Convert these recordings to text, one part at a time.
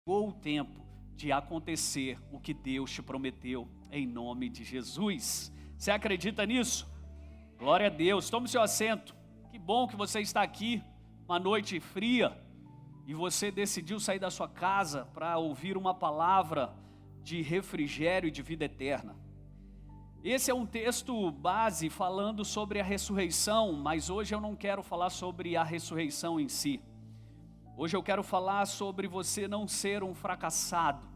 Chegou o tempo de acontecer o que Deus te prometeu em nome de Jesus. Você acredita nisso? Glória a Deus. Tome seu assento. Que bom que você está aqui, uma noite fria, e você decidiu sair da sua casa para ouvir uma palavra de refrigério e de vida eterna. Esse é um texto base falando sobre a ressurreição, mas hoje eu não quero falar sobre a ressurreição em si. Hoje eu quero falar sobre você não ser um fracassado.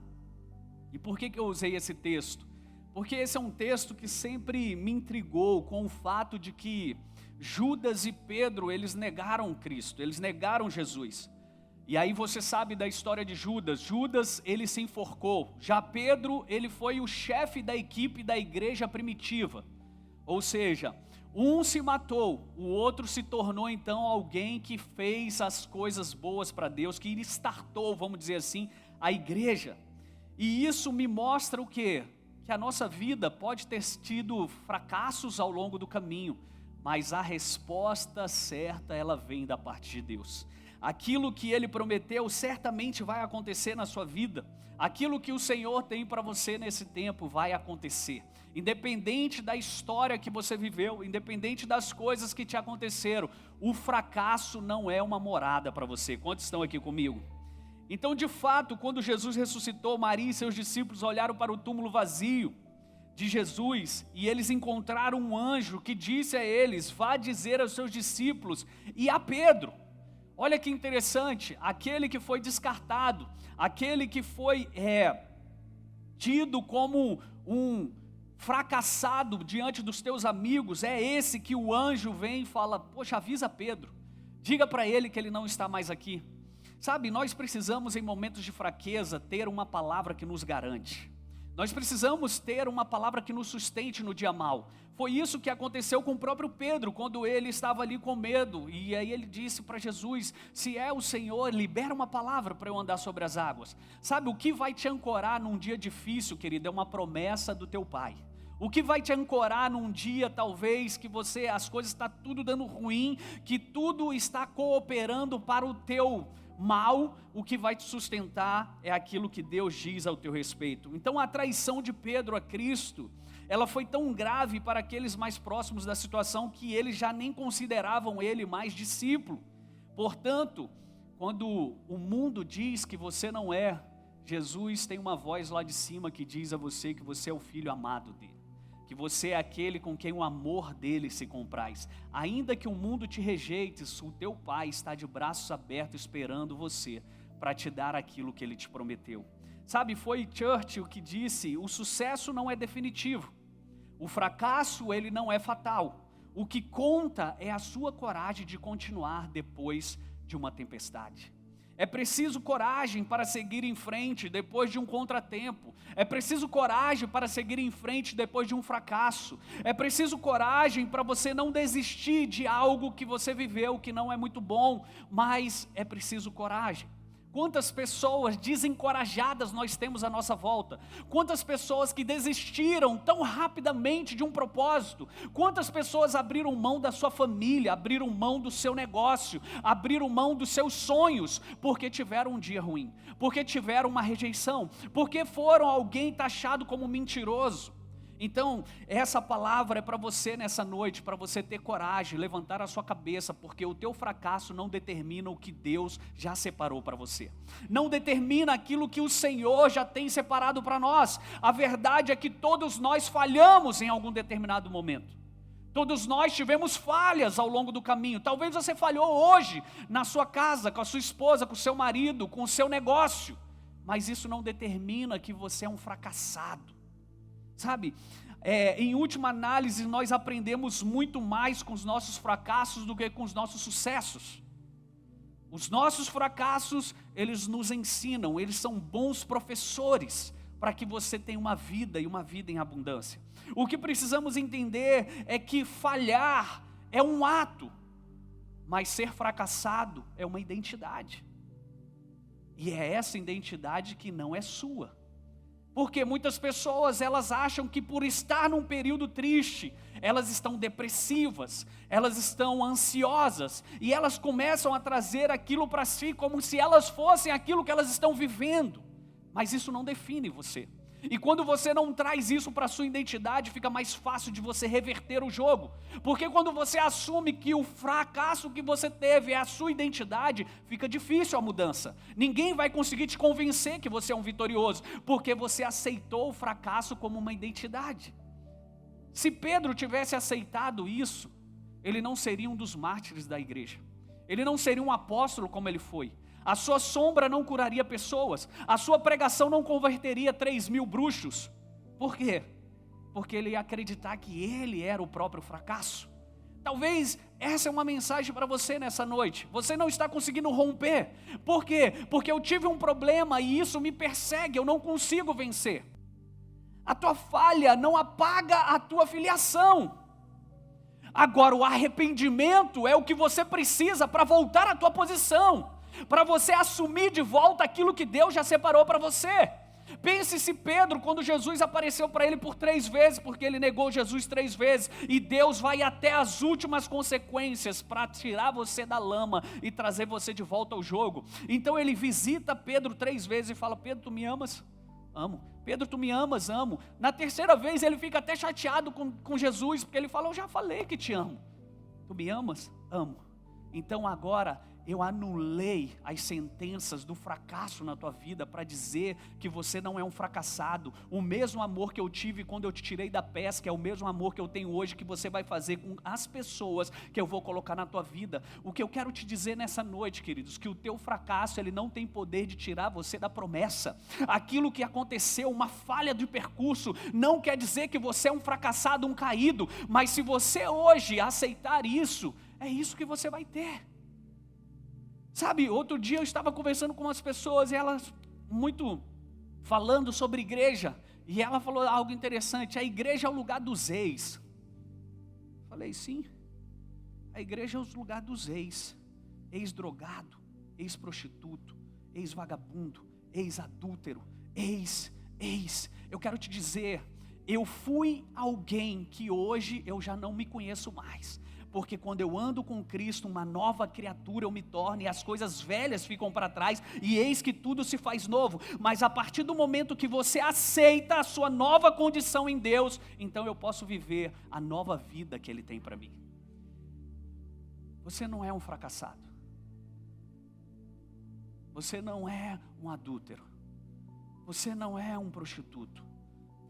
E por que eu usei esse texto? Porque esse é um texto que sempre me intrigou com o fato de que Judas e Pedro, eles negaram Cristo, eles negaram Jesus. E aí você sabe da história de Judas. Judas, ele se enforcou. Já Pedro, ele foi o chefe da equipe da igreja primitiva. Ou seja, um se matou, o outro se tornou então alguém que fez as coisas boas para Deus, que startou, vamos dizer assim, a igreja. E isso me mostra o quê? Que a nossa vida pode ter tido fracassos ao longo do caminho, mas a resposta certa, ela vem da parte de Deus. Aquilo que Ele prometeu certamente vai acontecer na sua vida. Aquilo que o Senhor tem para você nesse tempo vai acontecer. Independente da história que você viveu, independente das coisas que te aconteceram, o fracasso não é uma morada para você. Quantos estão aqui comigo? Então, de fato, quando Jesus ressuscitou, Maria e seus discípulos olharam para o túmulo vazio de Jesus e eles encontraram um anjo que disse a eles: vá dizer aos seus discípulos e a Pedro. Olha que interessante, aquele que foi descartado, aquele que foi tido como um fracassado diante dos teus amigos, é esse que o anjo vem e fala: poxa, avisa Pedro, diga para ele que ele não está mais aqui. Sabe, nós precisamos em momentos de fraqueza ter uma palavra que nos garante. Nós precisamos ter uma palavra que nos sustente no dia mal. Foi isso que aconteceu com o próprio Pedro, quando ele estava ali com medo. E aí ele disse para Jesus: se é o Senhor, libera uma palavra para eu andar sobre as águas. Sabe, o que vai te ancorar num dia difícil, querido, é uma promessa do teu Pai. O que vai te ancorar num dia, talvez, que as coisas estão tudo dando ruim, que tudo está cooperando para o teu mal, o que vai te sustentar é aquilo que Deus diz ao teu respeito. Então a traição de Pedro a Cristo, ela foi tão grave para aqueles mais próximos da situação, que eles já nem consideravam ele mais discípulo. Portanto, quando o mundo diz que você não é, Jesus tem uma voz lá de cima que diz a você que você é o filho amado dele, que você é aquele com quem o amor dele se compraz. Ainda que o mundo te rejeite, o teu Pai está de braços abertos esperando você para te dar aquilo que ele te prometeu. Sabe, foi Churchill que disse: o sucesso não é definitivo, o fracasso ele não é fatal, o que conta é a sua coragem de continuar depois de uma tempestade. É preciso coragem para seguir em frente depois de um contratempo. É preciso coragem para seguir em frente depois de um fracasso. É preciso coragem para você não desistir de algo que você viveu que não é muito bom, mas é preciso coragem. Quantas pessoas desencorajadas nós temos à nossa volta? Quantas pessoas que desistiram tão rapidamente de um propósito? Quantas pessoas abriram mão da sua família, abriram mão do seu negócio, abriram mão dos seus sonhos, porque tiveram um dia ruim, porque tiveram uma rejeição, porque foram alguém taxado como mentiroso? Então, essa palavra é para você nessa noite, para você ter coragem, levantar a sua cabeça, porque o teu fracasso não determina o que Deus já separou para você. Não determina aquilo que o Senhor já tem separado para nós. A verdade é que todos nós falhamos em algum determinado momento. Todos nós tivemos falhas ao longo do caminho. Talvez você falhou hoje na sua casa, com a sua esposa, com o seu marido, com o seu negócio. Mas isso não determina que você é um fracassado. Sabe, em última análise, nós aprendemos muito mais com os nossos fracassos do que com os nossos sucessos. Os nossos fracassos, eles nos ensinam, eles são bons professores para que você tenha uma vida e uma vida em abundância. O que precisamos entender é que falhar é um ato, mas ser fracassado é uma identidade. E é essa identidade que não é sua. Porque muitas pessoas, elas acham que por estar num período triste, elas estão depressivas, elas estão ansiosas, e elas começam a trazer aquilo para si como se elas fossem aquilo que elas estão vivendo. Mas isso não define você. E quando você não traz isso para a sua identidade, fica mais fácil de você reverter o jogo. Porque quando você assume que o fracasso que você teve é a sua identidade, fica difícil a mudança. Ninguém vai conseguir te convencer que você é um vitorioso, porque você aceitou o fracasso como uma identidade. Se Pedro tivesse aceitado isso, ele não seria um dos mártires da igreja. Ele não seria um apóstolo como ele foi. A sua sombra não curaria pessoas. A sua pregação não converteria 3.000 bruxos. Por quê? Porque ele ia acreditar que ele era o próprio fracasso. Talvez essa é uma mensagem para você nessa noite. Você não está conseguindo romper. Por quê? Porque eu tive um problema e isso me persegue, eu não consigo vencer. A tua falha não apaga a tua filiação. Agora, o arrependimento é o que você precisa para voltar à tua posição, para você assumir de volta aquilo que Deus já separou para você. Pense se Pedro, quando Jesus apareceu para ele por 3 vezes, porque ele negou Jesus 3 vezes, e Deus vai até as últimas consequências para tirar você da lama e trazer você de volta ao jogo. Então ele visita Pedro 3 vezes e fala: Pedro, tu me amas? Amo. Pedro, tu me amas? Amo. Na 3ª vez ele fica até chateado com Jesus, porque ele fala: eu já falei que te amo. Tu me amas? Amo. Então agora eu anulei as sentenças do fracasso na tua vida para dizer que você não é um fracassado. O mesmo amor que eu tive quando eu te tirei da pesca é o mesmo amor que eu tenho hoje, que você vai fazer com as pessoas que eu vou colocar na tua vida. O que eu quero te dizer nessa noite, queridos, que o teu fracasso, ele não tem poder de tirar você da promessa. Aquilo que aconteceu, uma falha de percurso, não quer dizer que você é um fracassado, um caído, mas se você hoje aceitar isso, é isso que você vai ter. Sabe, outro dia eu estava conversando com umas pessoas e elas muito falando sobre igreja, e ela falou algo interessante: a igreja é o lugar dos ex. Falei, sim, a igreja é o lugar dos ex, ex-drogado, ex-prostituto, ex-vagabundo, ex-adúltero, ex. Eu quero te dizer, eu fui alguém que hoje eu já não me conheço mais. Porque quando eu ando com Cristo, uma nova criatura eu me torno, e as coisas velhas ficam para trás, e eis que tudo se faz novo. Mas a partir do momento que você aceita a sua nova condição em Deus, então eu posso viver a nova vida que Ele tem para mim. Você não é um fracassado. Você não é um adúltero. Você não é um prostituto.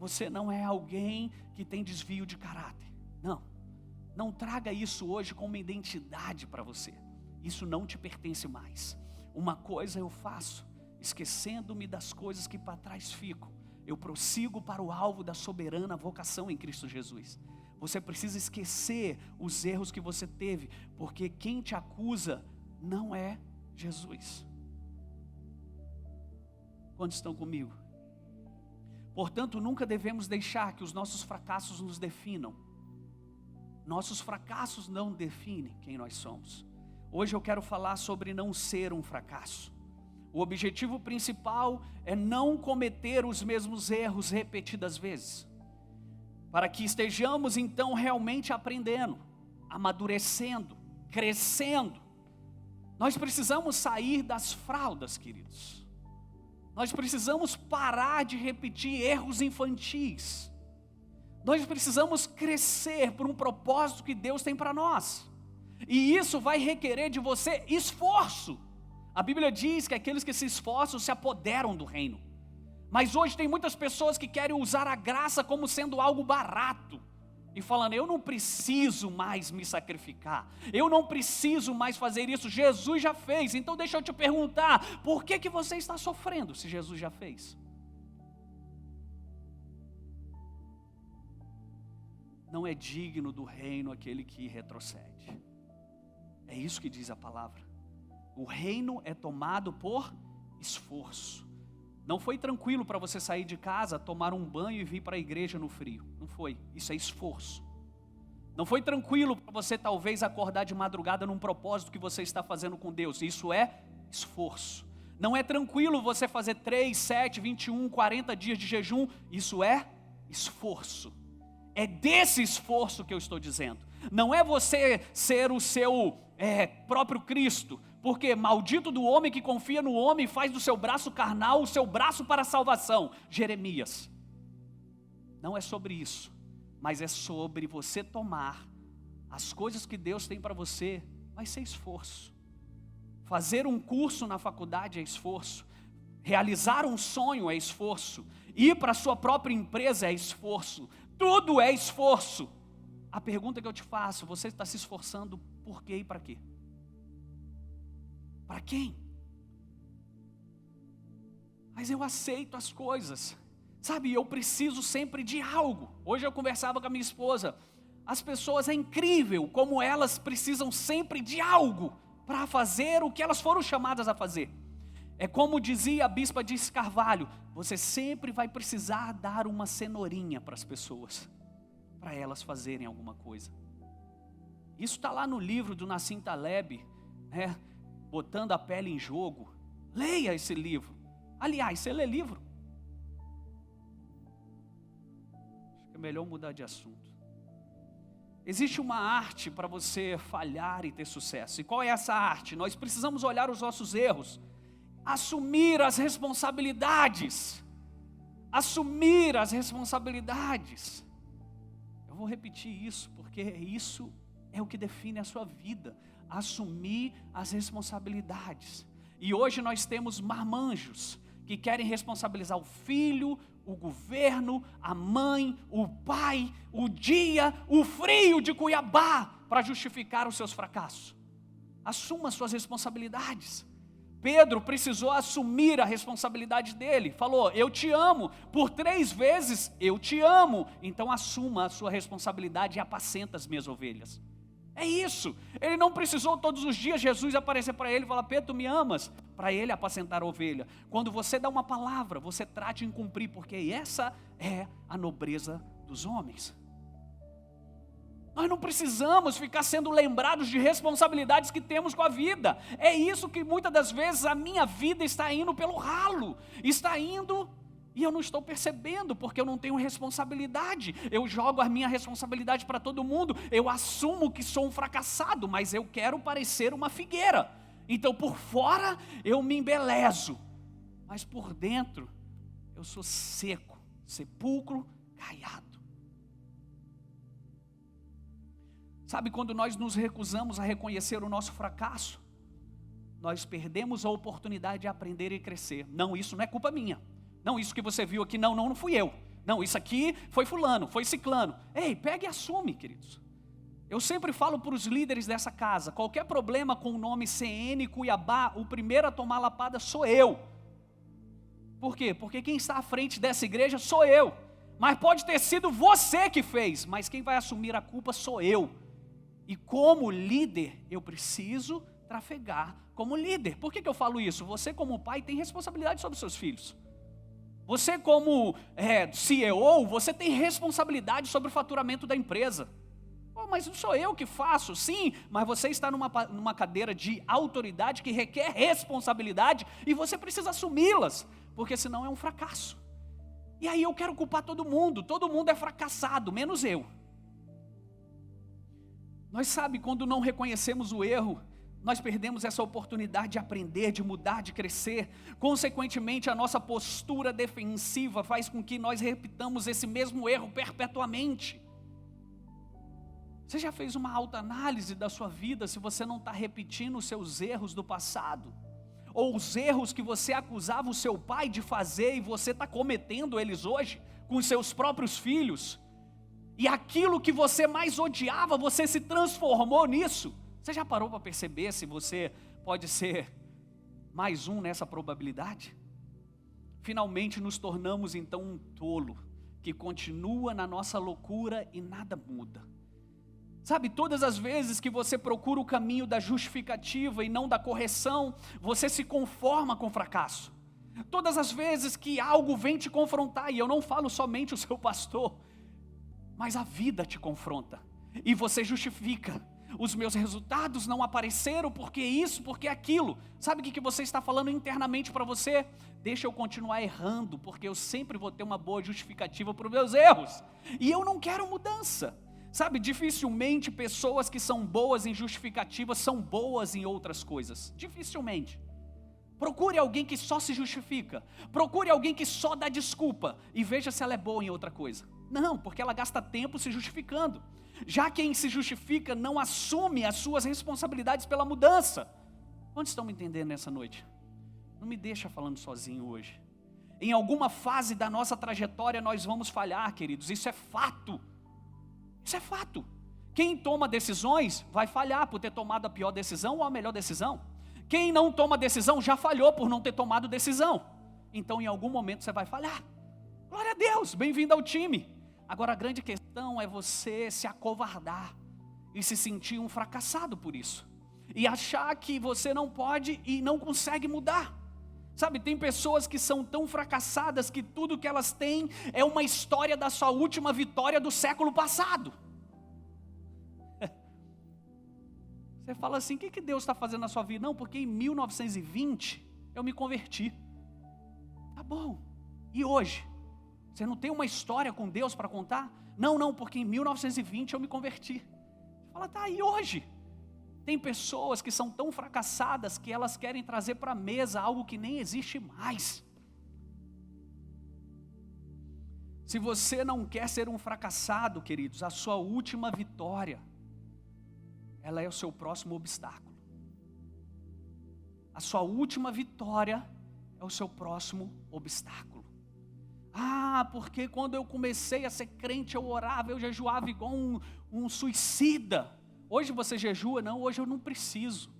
Você não é alguém que tem desvio de caráter. Não. Não traga isso hoje como identidade para você. Isso não te pertence mais. Uma coisa eu faço, esquecendo-me das coisas que para trás ficam. Eu prossigo para o alvo da soberana vocação em Cristo Jesus. Você precisa esquecer os erros que você teve, porque quem te acusa não é Jesus. Quantos estão comigo? Portanto, nunca devemos deixar que os nossos fracassos nos definam. Nossos fracassos não definem quem nós somos. Hoje eu quero falar sobre não ser um fracasso. O objetivo principal é não cometer os mesmos erros repetidas vezes, para que estejamos então realmente aprendendo, amadurecendo, crescendo. Nós precisamos sair das fraldas, queridos. Nós precisamos parar de repetir erros infantis. Nós precisamos crescer por um propósito que Deus tem para nós. E isso vai requerer de você esforço. A Bíblia diz que aqueles que se esforçam se apoderam do reino. Mas hoje tem muitas pessoas que querem usar a graça como sendo algo barato. E falando, eu não preciso mais me sacrificar. Eu não preciso mais fazer isso. Jesus já fez. Então deixa eu te perguntar, por que você está sofrendo se Jesus já fez? Não é digno do reino aquele que retrocede. É isso que diz a palavra. O reino é tomado por esforço. Não foi tranquilo para você sair de casa, tomar um banho e vir para a igreja no frio. Não foi. Isso é esforço. Não foi tranquilo para você talvez acordar de madrugada num propósito que você está fazendo com Deus. Isso é esforço. Não é tranquilo você fazer 3, 7, 21, 40 dias de jejum. Isso é esforço. É desse esforço que eu estou dizendo. Não é você ser o seu próprio Cristo. Porque maldito do homem que confia no homem e faz do seu braço carnal o seu braço para a salvação. Jeremias. Não é sobre isso. Mas é sobre você tomar as coisas que Deus tem para você. Vai ser esforço. Fazer um curso na faculdade é esforço. Realizar um sonho é esforço. Ir para a sua própria empresa é esforço. Tudo é esforço. A pergunta que eu te faço, você está se esforçando por quê e para quê? Para quem? Mas eu aceito as coisas. Sabe, eu preciso sempre de algo. Hoje eu conversava com a minha esposa. As pessoas, é incrível como elas precisam sempre de algo para fazer o que elas foram chamadas a fazer. É como dizia a bispa de Carvalho, você sempre vai precisar dar uma cenourinha para as pessoas, para elas fazerem alguma coisa. Isso está lá no livro do Nassim Taleb, Botando a Pele em Jogo. Leia esse livro. Aliás, você lê livro? Acho que é melhor mudar de assunto. Existe uma arte para você falhar e ter sucesso. E qual é essa arte? Nós precisamos olhar os nossos erros, assumir as responsabilidades. Assumir as responsabilidades. Eu vou repetir isso, porque isso é o que define a sua vida. Assumir as responsabilidades. E hoje nós temos marmanjos que querem responsabilizar o filho, o governo, a mãe, o pai, o dia, o frio de Cuiabá, para justificar os seus fracassos. Assuma as suas responsabilidades. Pedro precisou assumir a responsabilidade dele. Falou, eu te amo. Por 3 vezes, eu te amo. Então assuma a sua responsabilidade e apacenta as minhas ovelhas. É isso. Ele não precisou todos os dias Jesus aparecer para ele e falar, Pedro, tu me amas? Para ele apacentar a ovelha. Quando você dá uma palavra, você trate em cumprir, porque essa é a nobreza dos homens. Nós não precisamos ficar sendo lembrados de responsabilidades que temos com a vida. É isso que muitas das vezes a minha vida está indo pelo ralo. Está indo e eu não estou percebendo, porque eu não tenho responsabilidade. Eu jogo a minha responsabilidade para todo mundo. Eu assumo que sou um fracassado, mas eu quero parecer uma figueira. Então por fora eu me embelezo, mas por dentro eu sou seco, sepulcro caiado. Sabe, quando nós nos recusamos a reconhecer o nosso fracasso, nós perdemos a oportunidade de aprender e crescer. Não, isso não é culpa minha. Não, isso que você viu aqui, não fui eu. Não, isso aqui foi fulano, foi ciclano. Ei, pega e assume, queridos. Eu sempre falo para os líderes dessa casa, qualquer problema com o nome CN Cuiabá, o primeiro a tomar a lapada sou eu. Por quê? Porque quem está à frente dessa igreja sou eu. Mas pode ter sido você que fez, mas quem vai assumir a culpa sou eu. E como líder, eu preciso trafegar como líder. Por que eu falo isso? Você como pai tem responsabilidade sobre os seus filhos. Você como CEO, você tem responsabilidade sobre o faturamento da empresa. Mas não sou eu que faço. Sim, mas você está numa cadeira de autoridade que requer responsabilidade e você precisa assumi-las, porque senão é um fracasso. E aí eu quero culpar todo mundo é fracassado, menos eu. Nós sabe, quando não reconhecemos o erro, nós perdemos essa oportunidade de aprender, de mudar, de crescer. Consequentemente, a nossa postura defensiva faz com que nós repitamos esse mesmo erro perpetuamente. Você já fez uma autoanálise da sua vida se você não está repetindo os seus erros do passado? Ou os erros que você acusava o seu pai de fazer e você está cometendo eles hoje com os seus próprios filhos? E aquilo que você mais odiava, você se transformou nisso? Você já parou para perceber se você pode ser mais um nessa probabilidade? Finalmente nos tornamos então um tolo, que continua na nossa loucura e nada muda. Sabe, todas as vezes que você procura o caminho da justificativa e não da correção, você se conforma com o fracasso. Todas as vezes que algo vem te confrontar, e eu não falo somente o seu pastor, mas a vida te confronta, e você justifica. os meus resultados não apareceram, porque isso, porque aquilo. Sabe o que você está falando internamente para você? Deixa eu continuar errando, porque eu sempre vou ter uma boa justificativa para os meus erros. E eu não quero mudança. Sabe, dificilmente pessoas que são boas em justificativas são boas em outras coisas. Dificilmente. Procure alguém que só se justifica. Procure alguém que só dá desculpa. E veja se ela é boa em outra coisa. Não, porque ela gasta tempo se justificando. Já quem se justifica não assume as suas responsabilidades pela mudança. Quantos estão me entendendo nessa noite? Não me deixa falando sozinho hoje. Em alguma fase da nossa trajetória nós vamos falhar, queridos. Isso é fato. Isso é fato. Quem toma decisões vai falhar por ter tomado a pior decisão ou a melhor decisão. Quem não toma decisão já falhou por não ter tomado decisão. Então em algum momento você vai falhar. Glória a Deus, bem-vindo ao time. Agora a grande questão é você se acovardar e se sentir um fracassado por isso. E achar que você não pode e não consegue mudar. Sabe, tem pessoas que são tão fracassadas que tudo que elas têm é uma história da sua última vitória do século passado. Você fala assim, o que Deus está fazendo na sua vida? Não, porque em 1920 eu me converti. Tá bom, e hoje? Você não tem uma história com Deus para contar? Não, porque em 1920 eu me converti. Você fala, tá, e hoje? Tem pessoas que são tão fracassadas que elas querem trazer para a mesa algo que nem existe mais. Se você não quer ser um fracassado, queridos, a sua última vitória, ela é o seu próximo obstáculo. A sua última vitória é o seu próximo obstáculo. Ah, porque quando eu comecei a ser crente, eu orava, eu jejuava igual um suicida. Hoje você jejua? Não, hoje eu não preciso.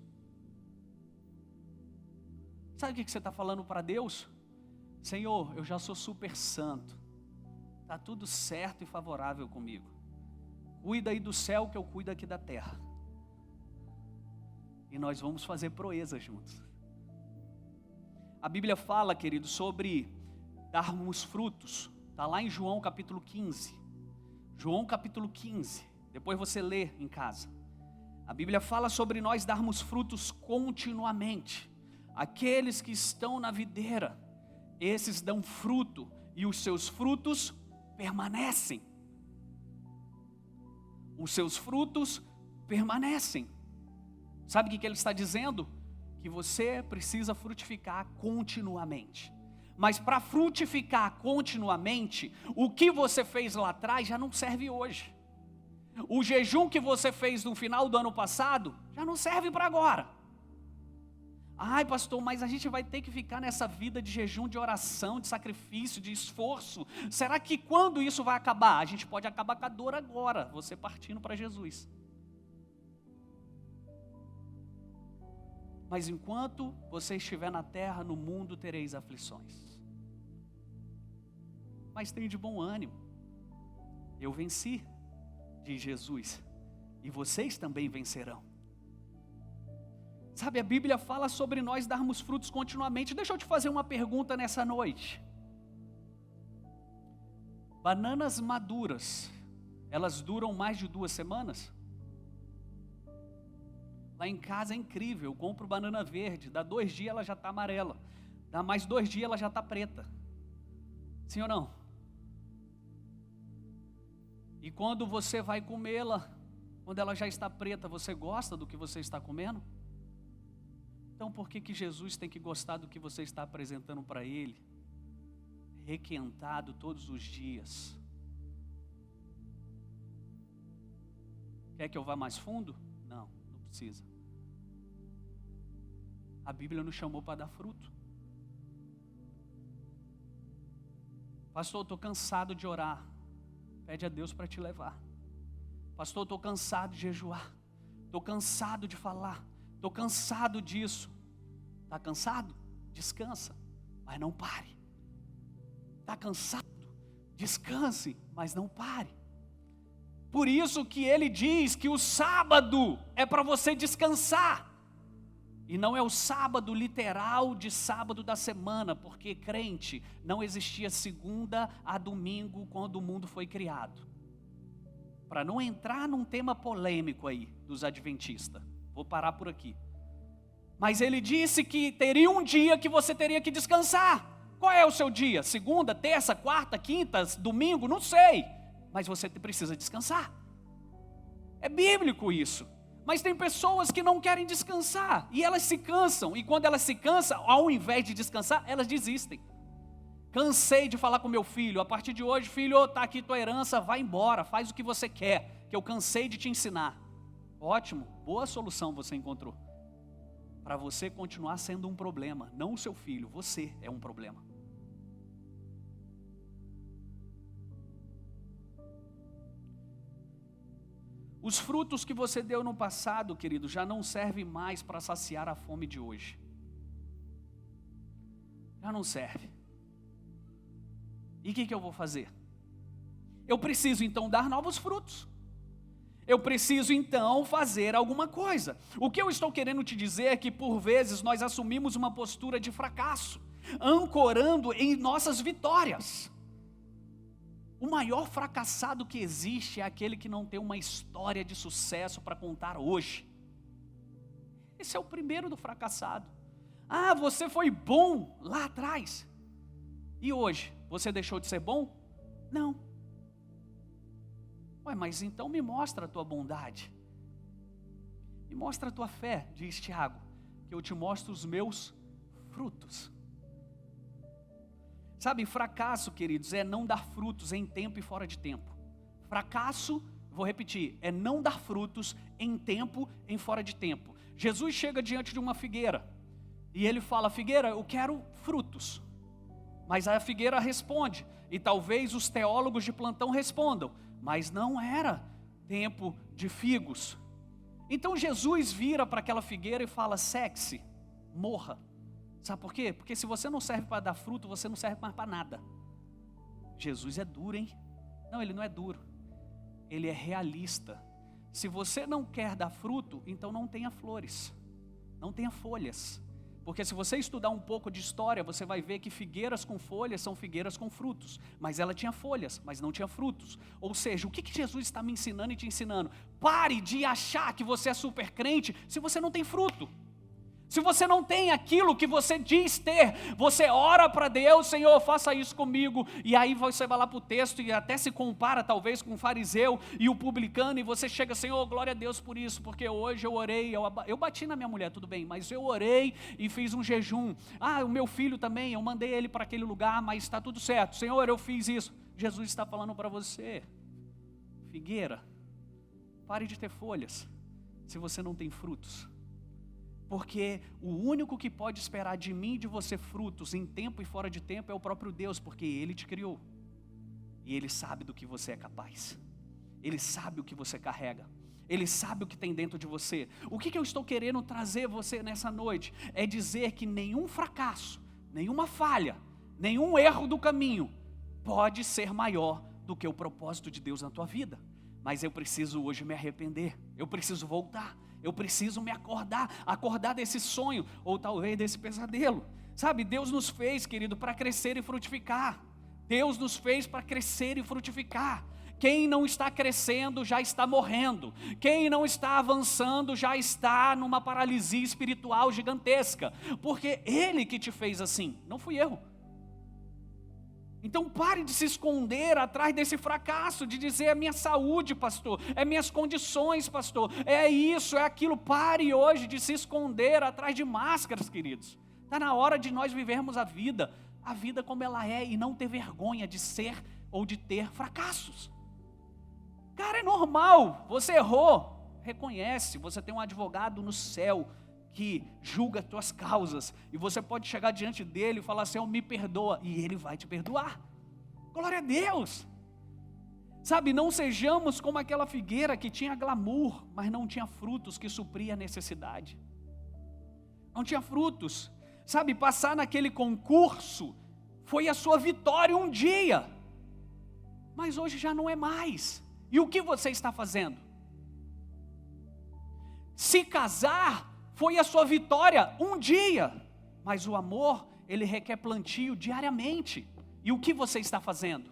Sabe o que você está falando para Deus? Senhor, eu já sou super santo. Está tudo certo e favorável comigo. Cuida aí do céu que eu cuido aqui da terra. E nós vamos fazer proezas juntos. A Bíblia fala, querido, sobre darmos frutos. Está lá em João capítulo 15. João capítulo 15. Depois você lê em casa. A Bíblia fala sobre nós darmos frutos continuamente. Aqueles que estão na videira, esses dão fruto e os seus frutos permanecem. Os seus frutos permanecem. Sabe o que ele está dizendo? Que você precisa frutificar continuamente. Mas para frutificar continuamente, o que você fez lá atrás já não serve hoje. O jejum que você fez no final do ano passado, já não serve para agora. Ai, pastor, mas a gente vai ter que ficar nessa vida de jejum, de oração, de sacrifício, de esforço. Será que quando isso vai acabar? A gente pode acabar com a dor agora, você partindo para Jesus. Mas enquanto você estiver na terra, no mundo tereis aflições. Mas tem de bom ânimo. Eu venci, diz Jesus, e vocês também vencerão. Sabe, a Bíblia fala sobre nós darmos frutos continuamente. Deixa eu te fazer uma pergunta nessa noite. Bananas maduras, elas duram mais de 2 semanas? Lá em casa é incrível, eu compro banana verde, dá 2 dias ela já está amarela, dá mais 2 dias ela já está preta. Sim ou não? E quando você vai comê-la, quando ela já está preta, você gosta do que você está comendo? Então por que Jesus tem que gostar do que você está apresentando para Ele? Requentado todos os dias. Quer que eu vá mais fundo? Não precisa. A Bíblia nos chamou para dar fruto. Pastor, eu estou cansado de orar. Pede a Deus para te levar. Pastor, eu estou cansado de jejuar. Estou cansado de falar. Estou cansado disso. Está cansado? Descansa, mas não pare. Está cansado? Descanse, mas não pare. Por isso que ele diz que o sábado é para você descansar. E não é o sábado literal de sábado da semana, porque crente, não existia segunda a domingo quando o mundo foi criado. Para não entrar num tema polêmico aí, dos adventistas. Vou parar por aqui. Mas ele disse que teria um dia que você teria que descansar. Qual é o seu dia? Segunda, terça, quarta, quinta, domingo? Não sei. Mas você precisa descansar. É bíblico isso. Mas tem pessoas que não querem descansar. E elas se cansam. E quando elas se cansam, ao invés de descansar, elas desistem. Cansei de falar com meu filho. A partir de hoje, filho, está aqui tua herança, vai embora, faz o que você quer. Que eu cansei de te ensinar. Ótimo, boa solução você encontrou. Para você continuar sendo um problema. Não o seu filho, você é um problema. Os frutos que você deu no passado, querido, já não servem mais para saciar a fome de hoje. Já não serve. E o que eu vou fazer? Eu preciso então dar novos frutos. Eu preciso então fazer alguma coisa. O que eu estou querendo te dizer é que por vezes nós assumimos uma postura de fracasso, ancorando em nossas vitórias. O maior fracassado que existe é aquele que não tem uma história de sucesso para contar hoje. Esse é o primeiro do fracassado. Ah, você foi bom lá atrás. E hoje, você deixou de ser bom? Não. Ué, mas então me mostra a tua bondade. Me mostra a tua fé, diz Tiago, que eu te mostro os meus frutos. Sabe, fracasso, queridos, é não dar frutos em tempo e fora de tempo. Fracasso, vou repetir, é não dar frutos em tempo e em fora de tempo. Jesus chega diante de uma figueira e ele fala, figueira, eu quero frutos. Mas a figueira responde, e talvez os teólogos de plantão respondam, mas não era tempo de figos. Então Jesus vira para aquela figueira e fala, seque-se, morra. Sabe por quê? Porque se você não serve para dar fruto, você não serve mais para nada. Jesus é duro, hein? Não, ele não é duro. Ele é realista. Se você não quer dar fruto, então não tenha flores. Não tenha folhas. Porque se você estudar um pouco de história, você vai ver que figueiras com folhas são figueiras com frutos. Mas ela tinha folhas, mas não tinha frutos. Ou seja, o que Jesus está me ensinando e te ensinando? Pare de achar que você é super crente se você não tem fruto. Se você não tem aquilo que você diz ter, você ora para Deus, Senhor, faça isso comigo, e aí você vai lá para o texto e até se compara talvez com o fariseu e o publicano, e você chega, Senhor, glória a Deus por isso, porque hoje eu orei, eu bati na minha mulher, tudo bem, mas eu orei e fiz um jejum. Ah, o meu filho também, eu mandei ele para aquele lugar, mas está tudo certo, Senhor, eu fiz isso. Jesus está falando para você, figueira, pare de ter folhas, se você não tem frutos. Porque o único que pode esperar de mim e de você frutos em tempo e fora de tempo é o próprio Deus, porque Ele te criou. E Ele sabe do que você é capaz. Ele sabe o que você carrega. Ele sabe o que tem dentro de você. O que eu estou querendo trazer você nessa noite? É dizer que nenhum fracasso, nenhuma falha, nenhum erro do caminho pode ser maior do que o propósito de Deus na tua vida. Mas eu preciso hoje me arrepender. Eu preciso voltar. Eu preciso me acordar desse sonho, ou talvez desse pesadelo. Sabe, Deus nos fez, querido, para crescer e frutificar. Deus nos fez para crescer e frutificar. Quem não está crescendo já está morrendo. Quem não está avançando já está numa paralisia espiritual gigantesca. Porque Ele que te fez assim, não fui eu. Então pare de se esconder atrás desse fracasso, de dizer é minha saúde, pastor, é minhas condições, pastor, é isso, é aquilo. Pare hoje de se esconder atrás de máscaras, queridos. Está na hora de nós vivermos a vida como ela é, e não ter vergonha de ser ou de ter fracassos. Cara, é normal, você errou, reconhece, você tem um advogado no céu que julga as tuas causas, e você pode chegar diante dele e falar, Senhor, me perdoa, e ele vai te perdoar. Glória a Deus. Sabe, não sejamos como aquela figueira que tinha glamour, mas não tinha frutos que supria a necessidade. Não tinha frutos. Sabe, passar naquele concurso foi a sua vitória um dia, mas hoje já não é mais. E o que você está fazendo? Se casar foi a sua vitória um dia, mas o amor, ele requer plantio diariamente. E o que você está fazendo?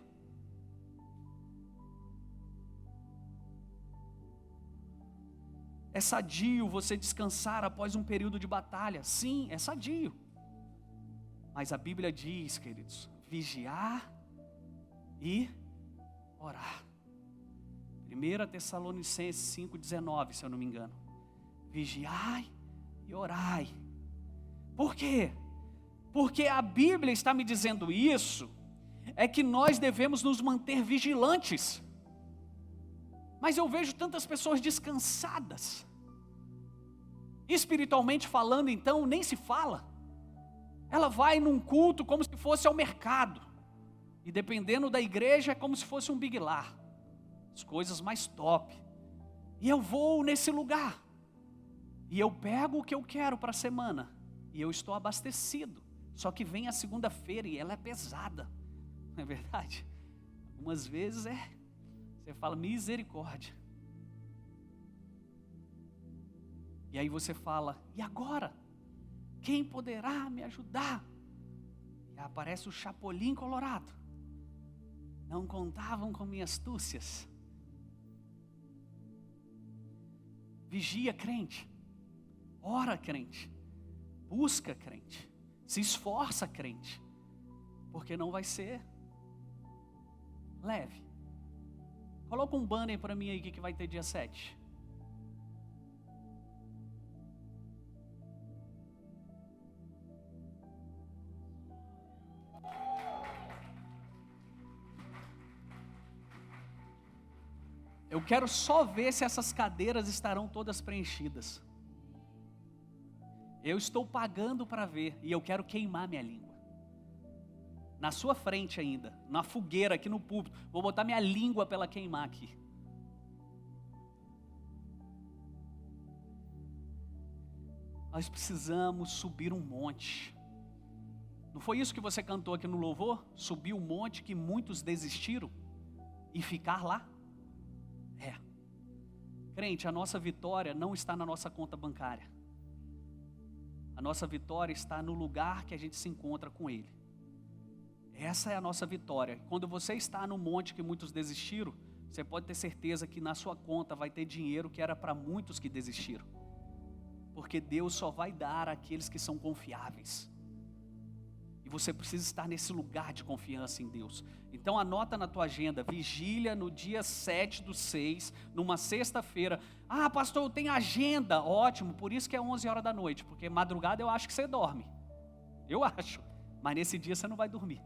É sadio você descansar após um período de batalha. Sim, é sadio. Mas a Bíblia diz, queridos, vigiar e orar. 1 Tessalonicenses 5,19, se eu não me engano. Vigiai e orai. Por quê? Porque a Bíblia está me dizendo isso, é que nós devemos nos manter vigilantes. Mas eu vejo tantas pessoas descansadas. Espiritualmente falando, então, nem se fala. Ela vai num culto como se fosse ao mercado. E dependendo da igreja, é como se fosse um Big Lar. As coisas mais top. E eu vou nesse lugar. E eu pego o que eu quero para a semana. E eu estou abastecido. Só que vem a segunda-feira e ela é pesada. Não é verdade? Algumas vezes você fala misericórdia. E aí você fala, e agora? Quem poderá me ajudar? E aparece o Chapolin Colorado. Não contavam com minhas astúcias. Vigia, crente. Ora, crente. Busca, crente. Se esforça, crente. Porque não vai ser leve. Coloca um banner para mim aí que vai ter dia 7. Eu quero só ver se essas cadeiras estarão todas preenchidas. Eu estou pagando para ver e eu quero queimar minha língua. Na sua frente ainda, na fogueira aqui no púlpito, vou botar minha língua para ela queimar aqui. Nós precisamos subir um monte. Não foi isso que você cantou aqui no louvor? Subir um monte que muitos desistiram e ficar lá? Crente, a nossa vitória não está na nossa conta bancária. A nossa vitória está no lugar que a gente se encontra com Ele. Essa é a nossa vitória. Quando você está no monte que muitos desistiram, você pode ter certeza que na sua conta vai ter dinheiro que era para muitos que desistiram. Porque Deus só vai dar àqueles que são confiáveis. E você precisa estar nesse lugar de confiança em Deus. Então anota na tua agenda, vigília no dia 7/6, numa sexta-feira. Ah, pastor, eu tenho agenda. Ótimo, por isso que é 11 horas da noite, porque madrugada eu acho que você dorme. Eu acho, mas nesse dia você não vai dormir.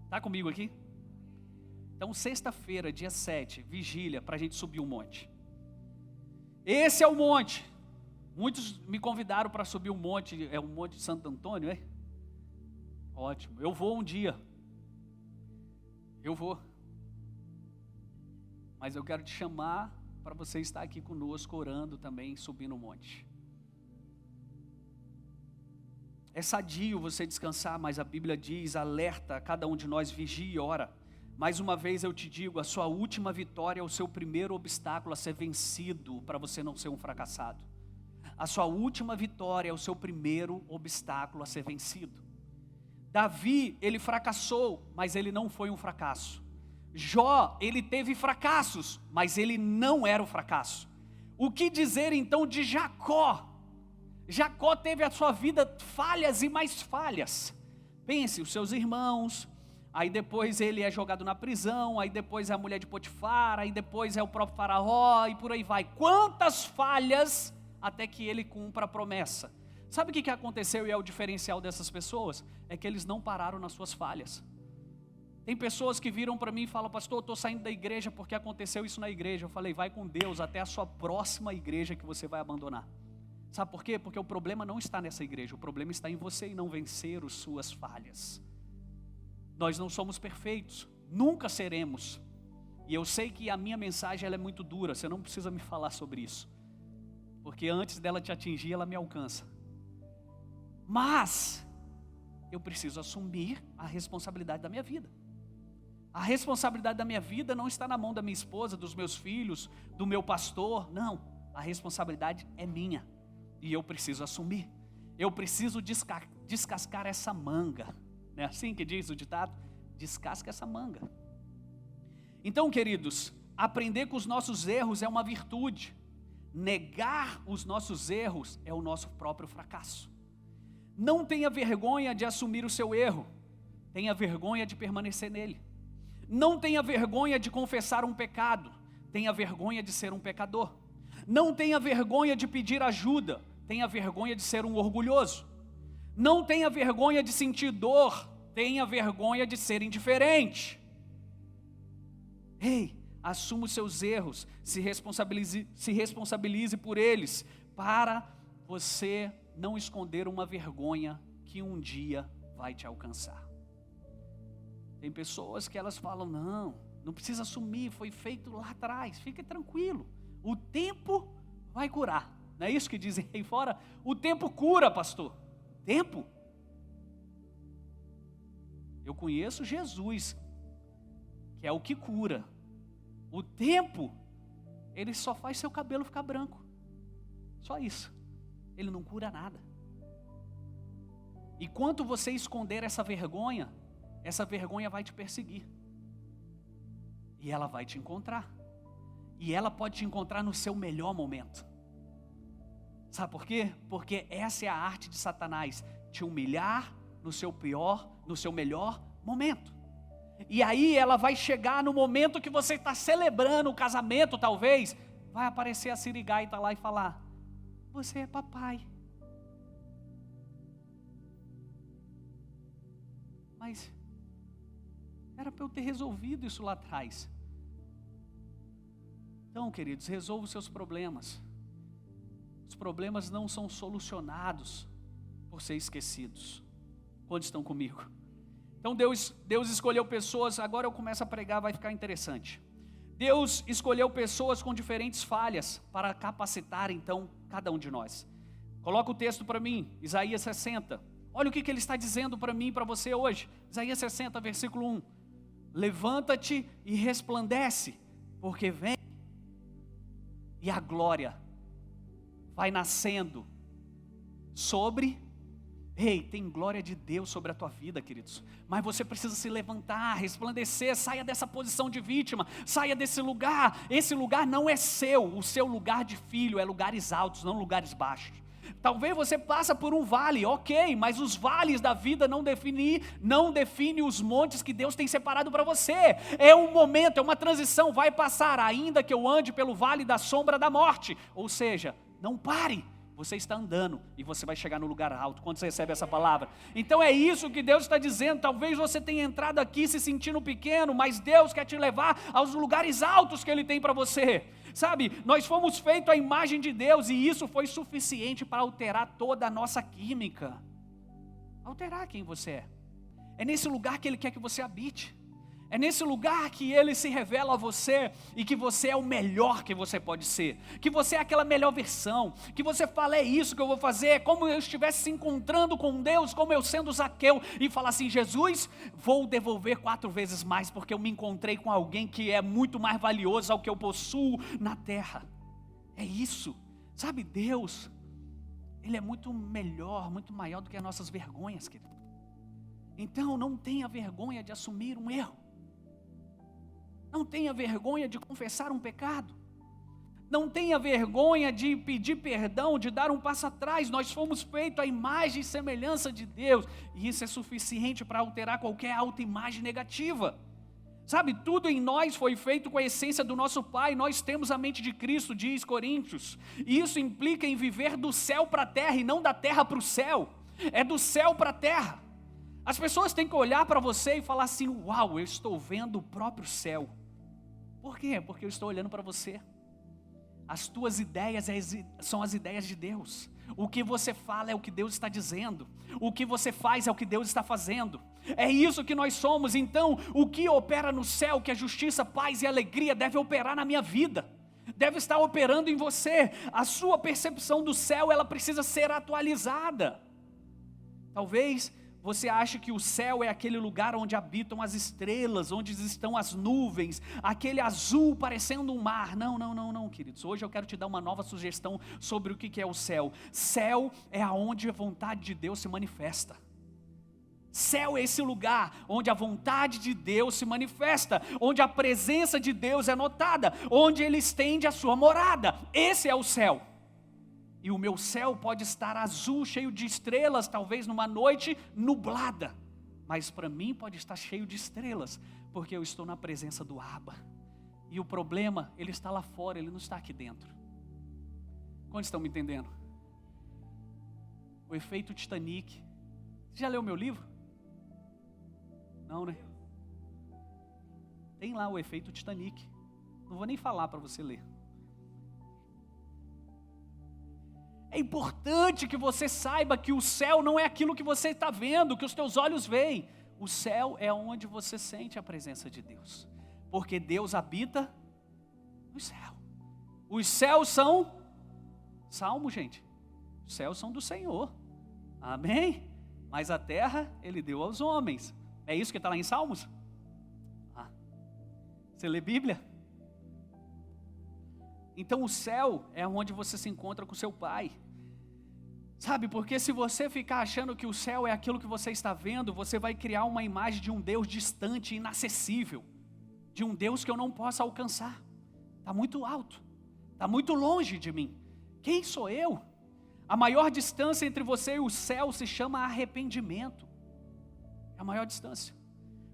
Está comigo aqui? Então sexta-feira, dia 7, vigília para a gente subir um monte. Esse é o monte. Muitos me convidaram para subir um monte, é o Monte de Santo Antônio, é? Ótimo, eu vou um dia. Eu vou. Mas eu quero te chamar para você estar aqui conosco, orando também, subindo o monte. É sadio você descansar, mas a Bíblia diz, alerta, cada um de nós vigia e ora. Mais uma vez eu te digo, a sua última vitória é o seu primeiro obstáculo a ser vencido, para você não ser um fracassado. A sua última vitória é o seu primeiro obstáculo a ser vencido. Davi, ele fracassou, mas ele não foi um fracasso. Jó, ele teve fracassos, mas ele não era o fracasso. O que dizer então de Jacó? Jacó teve a sua vida falhas e mais falhas. Pense, os seus irmãos, aí depois ele é jogado na prisão, aí depois é a mulher de Potifar, aí depois é o próprio Faraó e por aí vai. Quantas falhas até que ele cumpra a promessa. Sabe o que aconteceu e é o diferencial dessas pessoas? É que eles não pararam nas suas falhas. Tem pessoas que viram para mim e falam, pastor, eu estou saindo da igreja porque aconteceu isso na igreja. Eu falei, vai com Deus até a sua próxima igreja que você vai abandonar. Sabe por quê? Porque o problema não está nessa igreja, o problema está em você e não vencer as suas falhas. Nós não somos perfeitos, nunca seremos. E eu sei que a minha mensagem ela é muito dura, você não precisa me falar sobre isso. Porque antes dela te atingir, ela me alcança. Mas eu preciso assumir a responsabilidade da minha vida. A responsabilidade da minha vida não está na mão da minha esposa, dos meus filhos, do meu pastor. Não, a responsabilidade é minha. E eu preciso assumir. Eu preciso descascar essa manga. Não é assim que diz o ditado? Descasca essa manga. Então, queridos, aprender com os nossos erros é uma virtude. negar os nossos erros é o nosso próprio fracasso. Não tenha vergonha de assumir o seu erro, tenha vergonha de permanecer nele. Não tenha vergonha de confessar um pecado, tenha vergonha de ser um pecador. Não tenha vergonha de pedir ajuda, tenha vergonha de ser um orgulhoso. Não tenha vergonha de sentir dor, tenha vergonha de ser indiferente. Ei, assuma os seus erros, se responsabilize por eles, para você não esconder uma vergonha que um dia vai te alcançar. Tem pessoas que elas falam, não precisa assumir, foi feito lá atrás, fique tranquilo, o tempo vai curar. Não é isso que dizem aí fora? O tempo cura, pastor. Tempo? Eu conheço Jesus, que é o que cura. O tempo, ele só faz seu cabelo ficar branco. Só isso. Ele não cura nada. E quanto você esconder essa vergonha vai te perseguir. E ela vai te encontrar. E ela pode te encontrar no seu melhor momento. Sabe por quê? Porque essa é a arte de Satanás, te humilhar no seu melhor momento. E aí ela vai chegar no momento que você está celebrando o casamento, talvez, vai aparecer a sirigaita lá e falar, você é papai. Mas era para eu ter resolvido isso lá atrás. Então, queridos, resolva os seus problemas. Os problemas não são solucionados por ser esquecidos. Quantos estão comigo? Então Deus escolheu pessoas, agora eu começo a pregar, vai ficar interessante. Deus escolheu pessoas com diferentes falhas para capacitar então cada um de nós. Coloca o texto para mim, Isaías 60. Olha o que ele está dizendo para mim e para você hoje. Isaías 60, versículo 1. Levanta-te e resplandece, porque vem e a glória vai nascendo sobre... Ei, tem glória de Deus sobre a tua vida, queridos. Mas você precisa se levantar, resplandecer, saia dessa posição de vítima, saia desse lugar. Esse lugar não é seu, o seu lugar de filho é lugares altos, não lugares baixos. Talvez você passe por um vale, ok, mas os vales da vida não define os montes que Deus tem separado para você. É um momento, é uma transição, vai passar, ainda que eu ande pelo vale da sombra da morte. Ou seja, não pare. Você está andando e você vai chegar no lugar alto. Quando você recebe essa palavra? Então é isso que Deus está dizendo. Talvez você tenha entrado aqui se sentindo pequeno, mas Deus quer te levar aos lugares altos que Ele tem para você. Sabe, nós fomos feitos à imagem de Deus e isso foi suficiente para alterar toda a nossa química. Alterar quem você é. É nesse lugar que Ele quer que você habite. É nesse lugar que Ele se revela a você e que você é o melhor que você pode ser, que você é aquela melhor versão, que você fala, é isso que eu vou fazer, é como eu estivesse se encontrando com Deus, como eu sendo Zaqueu, e falar assim, Jesus, vou devolver 4 vezes mais, porque eu me encontrei com alguém que é muito mais valioso ao que eu possuo na terra. É isso, sabe, Deus, Ele é muito melhor, muito maior do que as nossas vergonhas, querido. Então não tenha vergonha de assumir um erro. Não tenha vergonha de confessar um pecado. Não tenha vergonha de pedir perdão, de dar um passo atrás. Nós fomos feitos à imagem e semelhança de Deus. E isso é suficiente para alterar qualquer autoimagem negativa. Sabe, tudo em nós foi feito com a essência do nosso Pai. Nós temos a mente de Cristo, diz Coríntios. E isso implica em viver do céu para a terra e não da terra para o céu. É do céu para a terra. As pessoas têm que olhar para você e falar assim, uau, eu estou vendo o próprio céu. Por quê? Porque eu estou olhando para você. As tuas ideias são as ideias de Deus. O que você fala é o que Deus está dizendo. O que você faz é o que Deus está fazendo. É isso que nós somos. Então, o que opera no céu, que é justiça, paz e alegria, deve operar na minha vida. Deve estar operando em você. A sua percepção do céu, ela precisa ser atualizada. Talvez você acha que o céu é aquele lugar onde habitam as estrelas, onde estão as nuvens, aquele azul parecendo um mar. Não, queridos. Hoje eu quero te dar uma nova sugestão sobre o que é o céu. Céu é aonde a vontade de Deus se manifesta. Céu é esse lugar onde a vontade de Deus se manifesta, onde a presença de Deus é notada, onde Ele estende a sua morada. Esse é o céu. E o meu céu pode estar azul, cheio de estrelas, talvez numa noite nublada. Mas para mim pode estar cheio de estrelas, porque eu estou na presença do Abba. E o problema, ele está lá fora, ele não está aqui dentro. Quantos estão me entendendo? O efeito Titanic. Você já leu meu livro? Não, né? Tem lá o efeito Titanic. Não vou nem falar para você ler. É importante que você saiba que o céu não é aquilo que você está vendo, que os teus olhos veem. O céu é onde você sente a presença de Deus. Porque Deus habita no céu. Os céus são... Salmo, gente. Os céus são do Senhor. Amém? Mas a terra Ele deu aos homens. É isso que está lá em Salmos? Você lê Bíblia? Então o céu é onde você se encontra com seu Pai. Sabe, porque se você ficar achando que o céu é aquilo que você está vendo, você vai criar uma imagem de um Deus distante, inacessível. De um Deus que eu não posso alcançar. Está muito alto. Está muito longe de mim. Quem sou eu? A maior distância entre você e o céu se chama arrependimento. É a maior distância.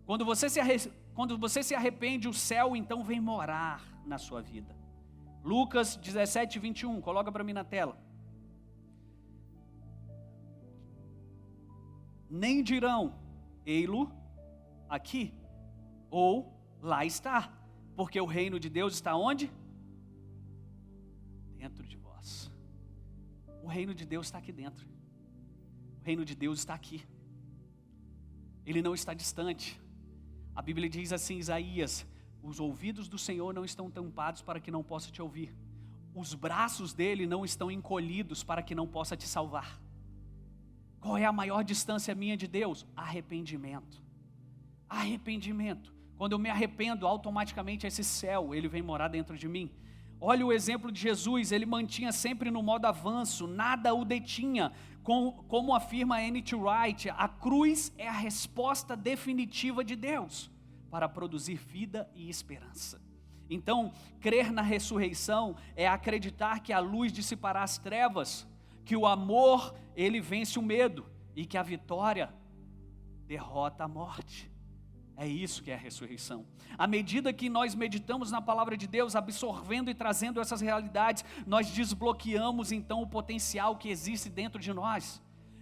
Quando você se arrepende, o céu então vem morar na sua vida. Lucas 17, 21, coloca para mim na tela. Nem dirão, ei-lo aqui, ou lá está, porque o reino de Deus está onde? Dentro de vós. O reino de Deus está aqui dentro. O reino de Deus está aqui. Ele não está distante. A Bíblia diz assim, Isaías: os ouvidos do Senhor não estão tampados para que não possa te ouvir. Os braços dele não estão encolhidos para que não possa te salvar. Qual é a maior distância minha de Deus? Arrependimento. Arrependimento. Quando eu me arrependo, automaticamente esse céu, ele vem morar dentro de mim. Olha o exemplo de Jesus, ele mantinha sempre no modo avanço, nada o detinha. Como afirma N.T. Wright, a cruz é a resposta definitiva de Deus para produzir vida e esperança. Então, crer na ressurreição é acreditar que a luz dissipará as trevas, que o amor, ele vence o medo e que a vitória derrota a morte. É isso que é a ressurreição. À medida que nós meditamos na palavra de Deus, absorvendo e trazendo essas realidades, nós desbloqueamos então o potencial que existe dentro de nós.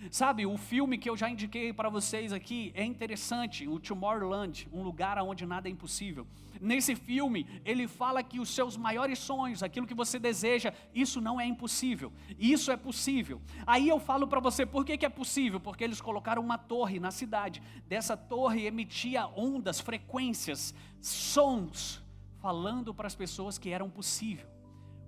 Sabe, o filme que eu já indiquei para vocês aqui é interessante, o Tomorrowland, um lugar onde nada é impossível. Nesse filme, ele fala que os seus maiores sonhos, aquilo que você deseja, isso não é impossível, isso é possível. Aí eu falo para você, por que é possível? Porque eles colocaram uma torre na cidade, dessa torre emitia ondas, frequências, sons, falando para as pessoas que eram possível.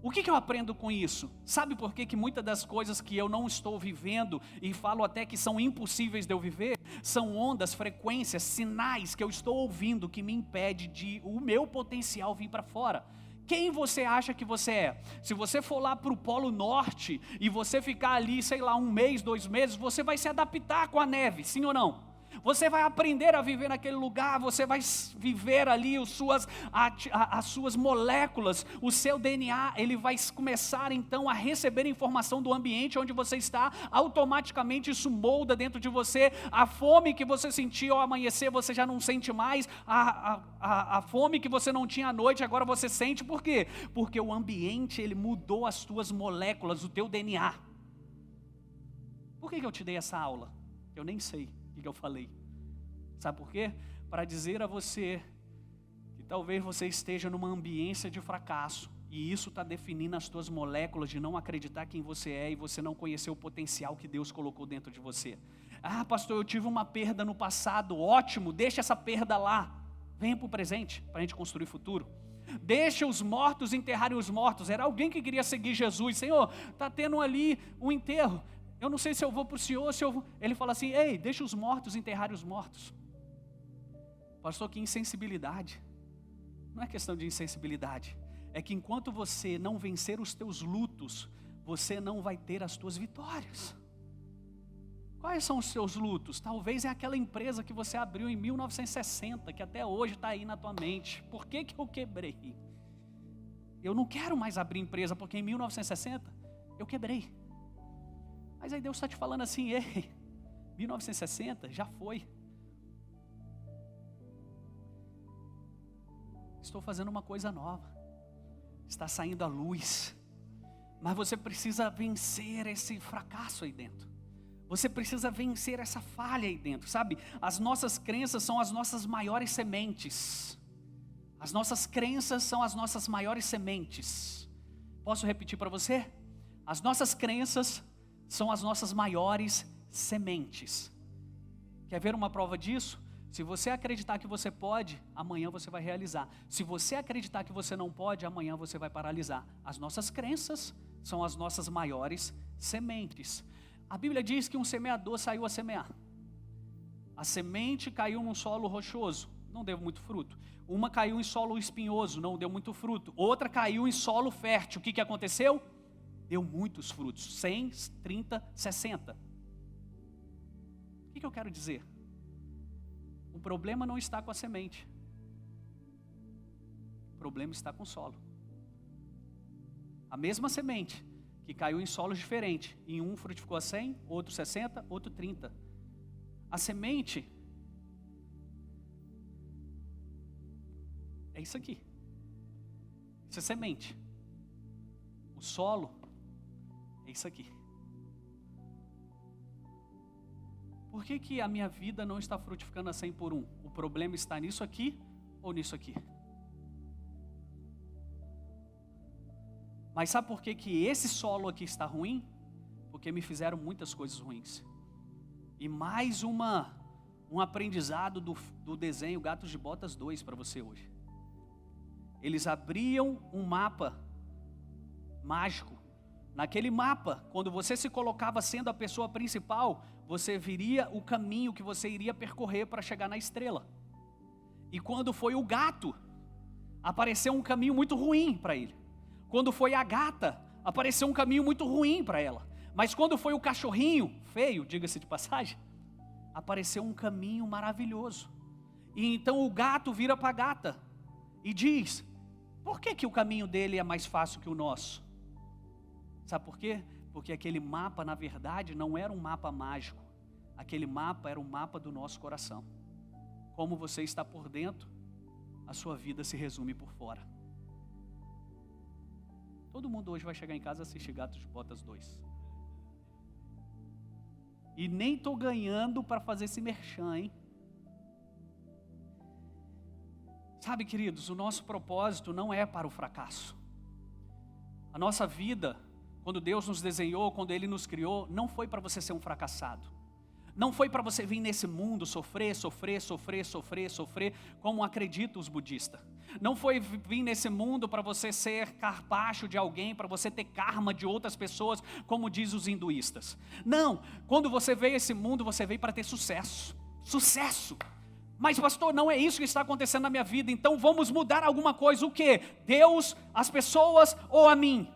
O que eu aprendo com isso? Sabe por que muitas das coisas que eu não estou vivendo e falo até que são impossíveis de eu viver, são ondas, frequências, sinais que eu estou ouvindo que me impede de o meu potencial vir para fora. Quem você acha que você é? Se você for lá para o Polo Norte e você ficar ali, sei lá, 1 mês, 2 meses, você vai se adaptar com a neve, sim ou não? Você vai aprender a viver naquele lugar, você vai viver ali as suas moléculas, o seu DNA, ele vai começar então a receber informação do ambiente onde você está, automaticamente isso molda dentro de você, a fome que você sentia ao amanhecer, você já não sente mais, a fome que você não tinha à noite, agora você sente, por quê? Porque o ambiente, ele mudou as tuas moléculas, o teu DNA. Por que eu te dei essa aula? Eu nem sei o que eu falei. Sabe por quê? Para dizer a você que talvez você esteja numa ambiência de fracasso e isso está definindo as tuas moléculas de não acreditar quem você é e você não conhecer o potencial que Deus colocou dentro de você. Ah, pastor, eu tive uma perda no passado, ótimo, deixa essa perda lá. Venha para o presente, para a gente construir futuro. Deixa os mortos enterrarem os mortos. Era alguém que queria seguir Jesus. Senhor, está tendo ali um enterro. Eu não sei se eu vou para o Senhor, se eu vou. Ele fala assim, ei, deixa os mortos enterrarem os mortos. Pastor, que insensibilidade. Não é questão de insensibilidade. É que enquanto você não vencer os teus lutos, você não vai ter as tuas vitórias. Quais são os seus lutos? Talvez é aquela empresa que você abriu em 1960, que até hoje está aí na tua mente. Por que eu quebrei? Eu não quero mais abrir empresa, porque em 1960 eu quebrei. Mas aí Deus está te falando assim, ei, 1960 já foi. Estou fazendo uma coisa nova. Está saindo a luz. Mas você precisa vencer esse fracasso aí dentro. Você precisa vencer essa falha aí dentro, sabe? As nossas crenças são as nossas maiores sementes. As nossas crenças são as nossas maiores sementes. Posso repetir para você? As nossas crenças são as nossas maiores sementes. Quer ver uma prova disso? Se você acreditar que você pode, amanhã você vai realizar. Se você acreditar que você não pode, amanhã você vai paralisar. As nossas crenças são as nossas maiores sementes. A Bíblia diz que um semeador saiu a semear. A semente caiu num solo rochoso, não deu muito fruto. Uma caiu em solo espinhoso, não deu muito fruto. Outra caiu em solo fértil. O que aconteceu? Deu muitos frutos, 100, 30, 60. O que eu quero dizer? O problema não está com a semente. O problema está com o solo. A mesma semente que caiu em solos diferentes. Em um frutificou a 100, outro 60, outro 30. A semente é isso aqui. Isso é semente. O solo é isso aqui. Por que a minha vida não está frutificando a 100 por 1? O problema está nisso aqui ou nisso aqui? Mas sabe por que esse solo aqui está ruim? Porque me fizeram muitas coisas ruins. E mais um aprendizado do desenho Gatos de Botas 2 para você hoje. Eles abriam um mapa mágico. Naquele mapa, quando você se colocava sendo a pessoa principal, você viria o caminho que você iria percorrer para chegar na estrela. E quando foi o gato, apareceu um caminho muito ruim para ele. Quando foi a gata, apareceu um caminho muito ruim para ela. Mas quando foi o cachorrinho, feio, diga-se de passagem, apareceu um caminho maravilhoso. E então o gato vira para a gata e diz: por que o caminho dele é mais fácil que o nosso? Sabe por quê? Porque aquele mapa, na verdade, não era um mapa mágico. Aquele mapa era um mapa do nosso coração. Como você está por dentro, a sua vida se resume por fora. Todo mundo hoje vai chegar em casa e assistir Gatos de Botas 2. E nem estou ganhando para fazer esse merchan, hein? Sabe, queridos, o nosso propósito não é para o fracasso. A nossa vida, quando Deus nos desenhou, quando Ele nos criou, não foi para você ser um fracassado. Não foi para você vir nesse mundo sofrer, como acreditam os budistas. Não foi vir nesse mundo para você ser carpacho de alguém, para você ter karma de outras pessoas, como diz os hinduístas. Não, quando você veio a esse mundo, você veio para ter sucesso. Sucesso! Mas pastor, não é isso que está acontecendo na minha vida, então vamos mudar alguma coisa. O quê? Deus, as pessoas ou a mim?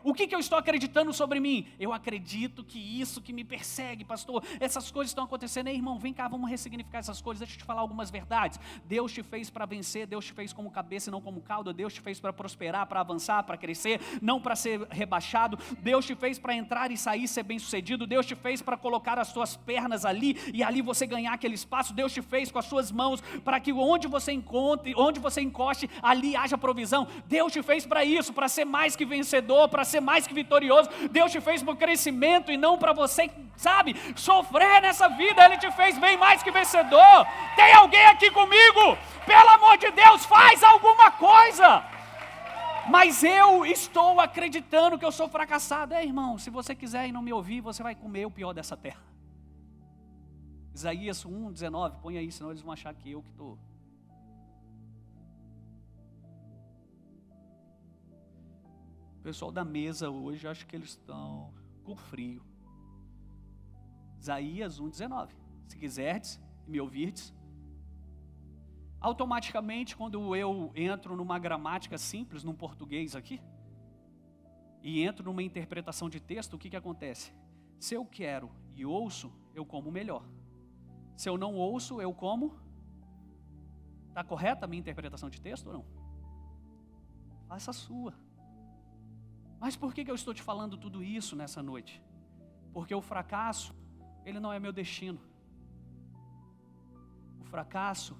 O que eu estou acreditando sobre mim? Eu acredito que isso que me persegue, pastor, essas coisas estão acontecendo. Ei, irmão, vem cá, vamos ressignificar essas coisas. Deixa eu te falar algumas verdades. Deus te fez para vencer, Deus te fez como cabeça e não como cauda. Deus te fez para prosperar, para avançar, para crescer, não para ser rebaixado. Deus te fez para entrar e sair, ser bem sucedido. Deus te fez para colocar as suas pernas ali e ali você ganhar aquele espaço. Deus te fez com as suas mãos para que onde você encoste, ali haja provisão. Deus te fez para isso, para ser mais que vencedor, para ser mais que vitorioso. Deus te fez para o crescimento e não para você, sabe, sofrer nessa vida. Ele te fez bem mais que vencedor. Tem alguém aqui comigo? Pelo amor de Deus, faz alguma coisa. Mas eu estou acreditando que eu sou fracassado. Irmão, se você quiser e não me ouvir, você vai comer o pior dessa terra. Isaías 1:19, põe aí, senão eles vão achar que eu que estou. O pessoal da mesa hoje, acho que eles estão com frio. Isaías 1:19. Se quiserdes e me ouvirdes. Automaticamente, quando eu entro numa gramática simples, num português aqui, e entro numa interpretação de texto, o que acontece? Se eu quero e ouço, eu como melhor. Se eu não ouço, eu como. Está correta a minha interpretação de texto ou não? Faça a sua. Mas por que eu estou te falando tudo isso nessa noite? Porque o fracasso, ele não é meu destino. O fracasso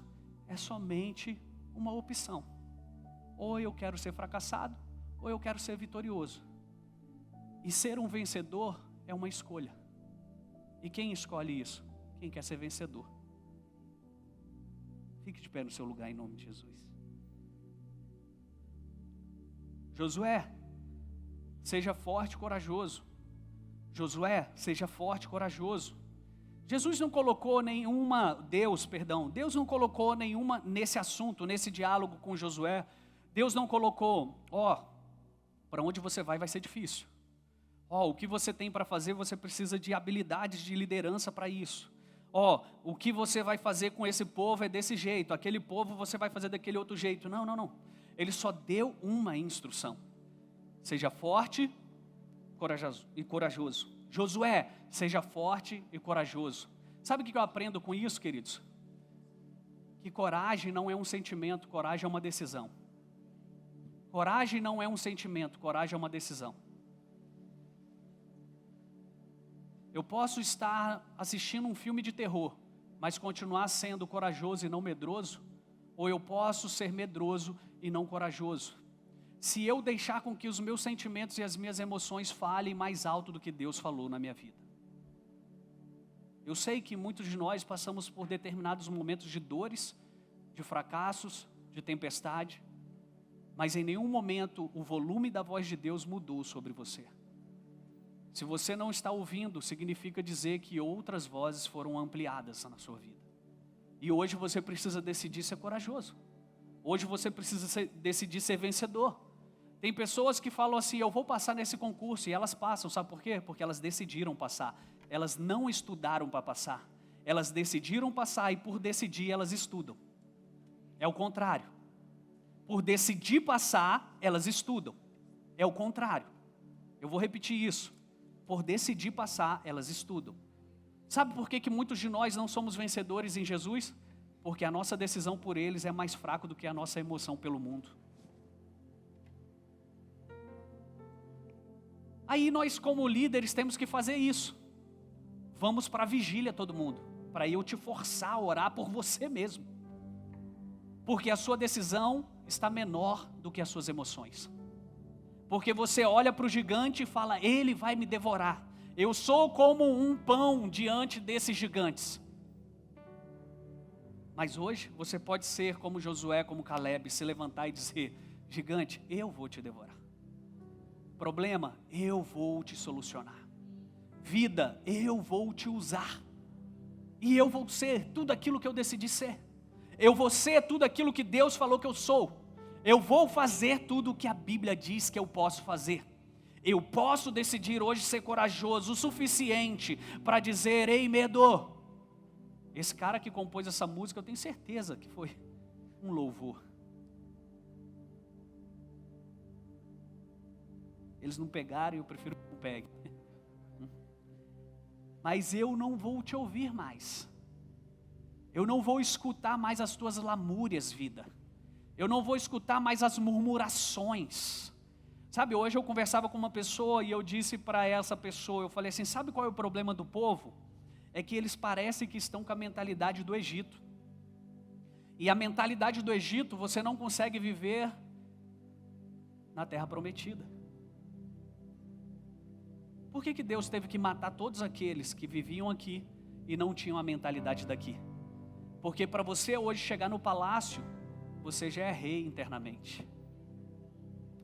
é somente uma opção. Ou eu quero ser fracassado, ou eu quero ser vitorioso. E ser um vencedor é uma escolha. E quem escolhe isso? Quem quer ser vencedor. Fique de pé no seu lugar em nome de Jesus. Josué, seja forte e corajoso. Josué, seja forte e corajoso. Deus não colocou nenhuma nesse assunto, nesse diálogo com Josué. Deus não colocou, para onde você vai ser difícil. O que você tem para fazer, você precisa de habilidades de liderança para isso. O que você vai fazer com esse povo é desse jeito, aquele povo você vai fazer daquele outro jeito. Não. Ele só deu uma instrução. Seja forte e corajoso. Josué, seja forte e corajoso. Sabe o que eu aprendo com isso, queridos? Que coragem não é um sentimento, coragem é uma decisão. Coragem não é um sentimento, coragem é uma decisão. Eu posso estar assistindo um filme de terror, mas continuar sendo corajoso e não medroso, ou eu posso ser medroso e não corajoso. Se eu deixar com que os meus sentimentos e as minhas emoções falem mais alto do que Deus falou na minha vida. Eu sei que muitos de nós passamos por determinados momentos de dores, de fracassos, de tempestade, mas em nenhum momento o volume da voz de Deus mudou sobre você. Se você não está ouvindo, significa dizer que outras vozes foram ampliadas na sua vida. E hoje você precisa decidir ser corajoso. Hoje você precisa decidir ser vencedor. Tem pessoas que falam assim, eu vou passar nesse concurso, e elas passam, sabe por quê? Porque elas decidiram passar. Elas não estudaram para passar. Elas decidiram passar e por decidir elas estudam. É o contrário. Por decidir passar, elas estudam. É o contrário. Eu vou repetir isso. Por decidir passar, elas estudam. Sabe por que muitos de nós não somos vencedores em Jesus? Porque a nossa decisão por eles é mais fraca do que a nossa emoção pelo mundo. Aí nós como líderes temos que fazer isso. Vamos para a vigília todo mundo, para eu te forçar a orar por você mesmo. Porque a sua decisão está menor do que as suas emoções. Porque você olha para o gigante e fala, ele vai me devorar. Eu sou como um pão diante desses gigantes. Mas hoje você pode ser como Josué, como Caleb, se levantar e dizer, gigante, eu vou te devorar. Problema, eu vou te solucionar. Vida, eu vou te usar. E eu vou ser tudo aquilo que eu decidi ser. Eu vou ser tudo aquilo que Deus falou que eu sou. Eu vou fazer tudo o que a Bíblia diz que eu posso fazer. Eu posso decidir hoje ser corajoso o suficiente para dizer, ei medo. Esse cara que compôs essa música, eu tenho certeza que foi um louvor. Eles não pegaram e eu prefiro que não peguem. Mas eu não vou te ouvir mais. Eu não vou escutar mais as tuas lamúrias, vida. Eu não vou escutar mais as murmurações. Sabe, hoje eu conversava com uma pessoa e eu disse para essa pessoa, eu falei assim, sabe qual é o problema do povo? É que eles parecem que estão com a mentalidade do Egito. E a mentalidade do Egito, você não consegue viver na terra prometida. Por que Deus teve que matar todos aqueles que viviam aqui e não tinham a mentalidade daqui? Porque para você hoje chegar no palácio, você já é rei internamente.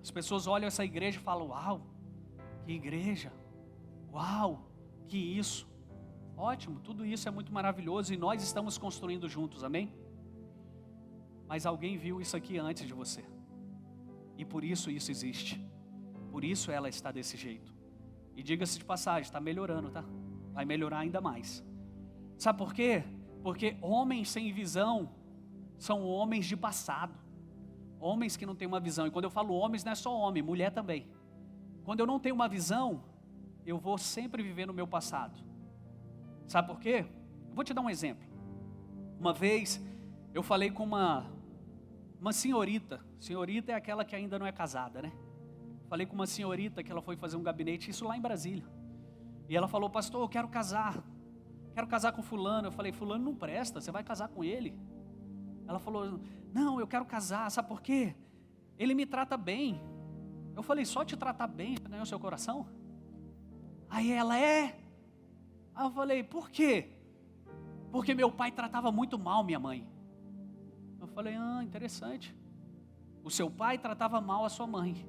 As pessoas olham essa igreja e falam, uau, que igreja, uau, que isso. Ótimo, tudo isso é muito maravilhoso e nós estamos construindo juntos, amém? Mas alguém viu isso aqui antes de você. E por isso existe. Por isso ela está desse jeito. E diga-se de passagem, está melhorando, tá? Vai melhorar ainda mais. Sabe por quê? Porque homens sem visão são homens de passado. Homens que não têm uma visão. E quando eu falo homens, não é só homem, mulher também. Quando eu não tenho uma visão, eu vou sempre viver no meu passado. Sabe por quê? Eu vou te dar um exemplo. Uma vez eu falei com uma senhorita. Senhorita é aquela que ainda não é casada, né? Falei com uma senhorita que ela foi fazer um gabinete, isso lá em Brasília. E ela falou: pastor, eu quero casar com fulano. Eu falei: fulano não presta, você vai casar com ele? Ela falou: não, eu quero casar, sabe por quê? Ele me trata bem. Eu falei: só te tratar bem já ganhou seu coração? Aí ela: é? Aí eu falei: por quê? Porque meu pai tratava muito mal minha mãe. Eu falei: interessante. O seu pai tratava mal a sua mãe.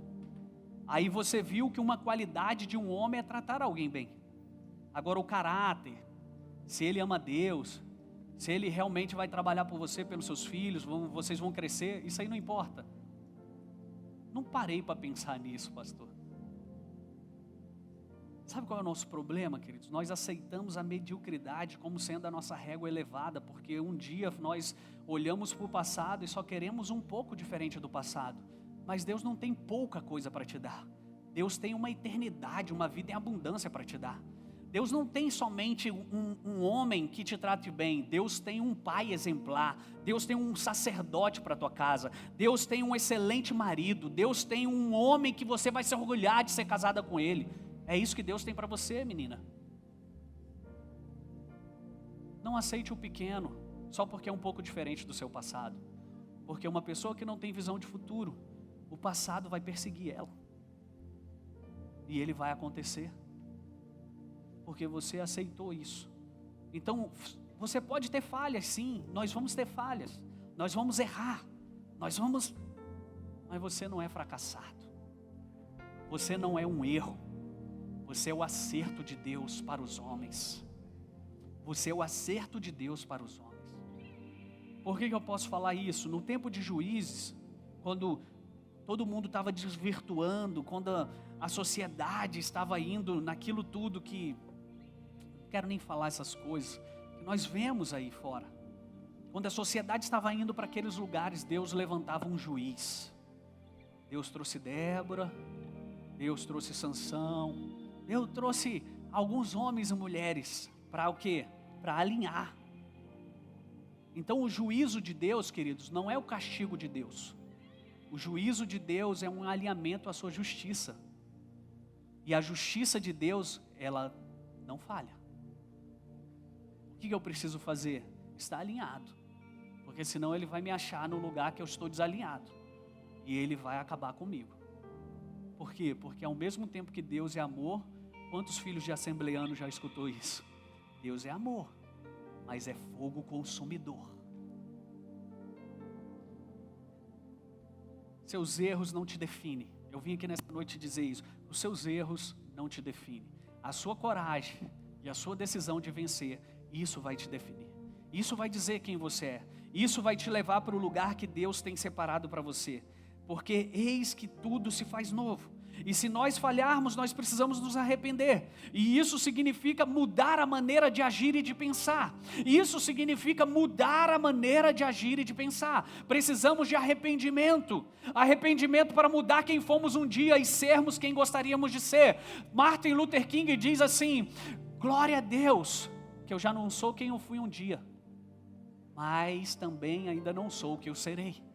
Aí você viu que uma qualidade de um homem é tratar alguém bem. Agora o caráter, se ele ama Deus, se ele realmente vai trabalhar por você, pelos seus filhos, vocês vão crescer, isso aí não importa. Não parei para pensar nisso, pastor. Sabe qual é o nosso problema, queridos? Nós aceitamos a mediocridade como sendo a nossa régua elevada, porque um dia nós olhamos para o passado e só queremos um pouco diferente do passado. Mas Deus não tem pouca coisa para te dar. Deus tem uma eternidade, uma vida em abundância para te dar. Deus não tem somente um homem que te trate bem. Deus tem um pai exemplar. Deus tem um sacerdote para a tua casa. Deus tem um excelente marido. Deus tem um homem que você vai se orgulhar de ser casada com ele. É isso que Deus tem para você, menina. Não aceite o pequeno só porque é um pouco diferente do seu passado. Porque uma pessoa que não tem visão de futuro, o passado vai perseguir ela. E ele vai acontecer. Porque você aceitou isso. Então, você pode ter falhas, sim. Nós vamos ter falhas. Nós vamos errar. Mas você não é fracassado. Você não é um erro. Você é o acerto de Deus para os homens. Você é o acerto de Deus para os homens. Por que eu posso falar isso? No tempo de Juízes, quando todo mundo estava desvirtuando, quando a sociedade estava indo naquilo tudo que... Não quero nem falar essas coisas que nós vemos aí fora. Quando a sociedade estava indo para aqueles lugares, Deus levantava um juiz. Deus trouxe Débora, Deus trouxe Sansão, Deus trouxe alguns homens e mulheres para o quê? Para alinhar. Então o juízo de Deus, queridos, não é o castigo de Deus. O juízo de Deus é um alinhamento à sua justiça. E a justiça de Deus, ela não falha. O que eu preciso fazer? Estar alinhado. Porque senão ele vai me achar no lugar que eu estou desalinhado. E ele vai acabar comigo. Por quê? Porque ao mesmo tempo que Deus é amor, quantos filhos de assembleano já escutou isso? Deus é amor, mas é fogo consumidor. Seus erros não te definem. Eu vim aqui nessa noite dizer isso. Os seus erros não te definem. A sua coragem e a sua decisão de vencer, isso vai te definir. Isso vai dizer quem você é. Isso vai te levar para o lugar que Deus tem separado para você. Porque eis que tudo se faz novo. E se nós falharmos, nós precisamos nos arrepender. E isso significa mudar a maneira de agir e de pensar. Isso significa mudar a maneira de agir e de pensar. Precisamos de arrependimento. Arrependimento para mudar quem fomos um dia e sermos quem gostaríamos de ser. Martin Luther King diz assim: glória a Deus, que eu já não sou quem eu fui um dia, mas também ainda não sou o que eu serei.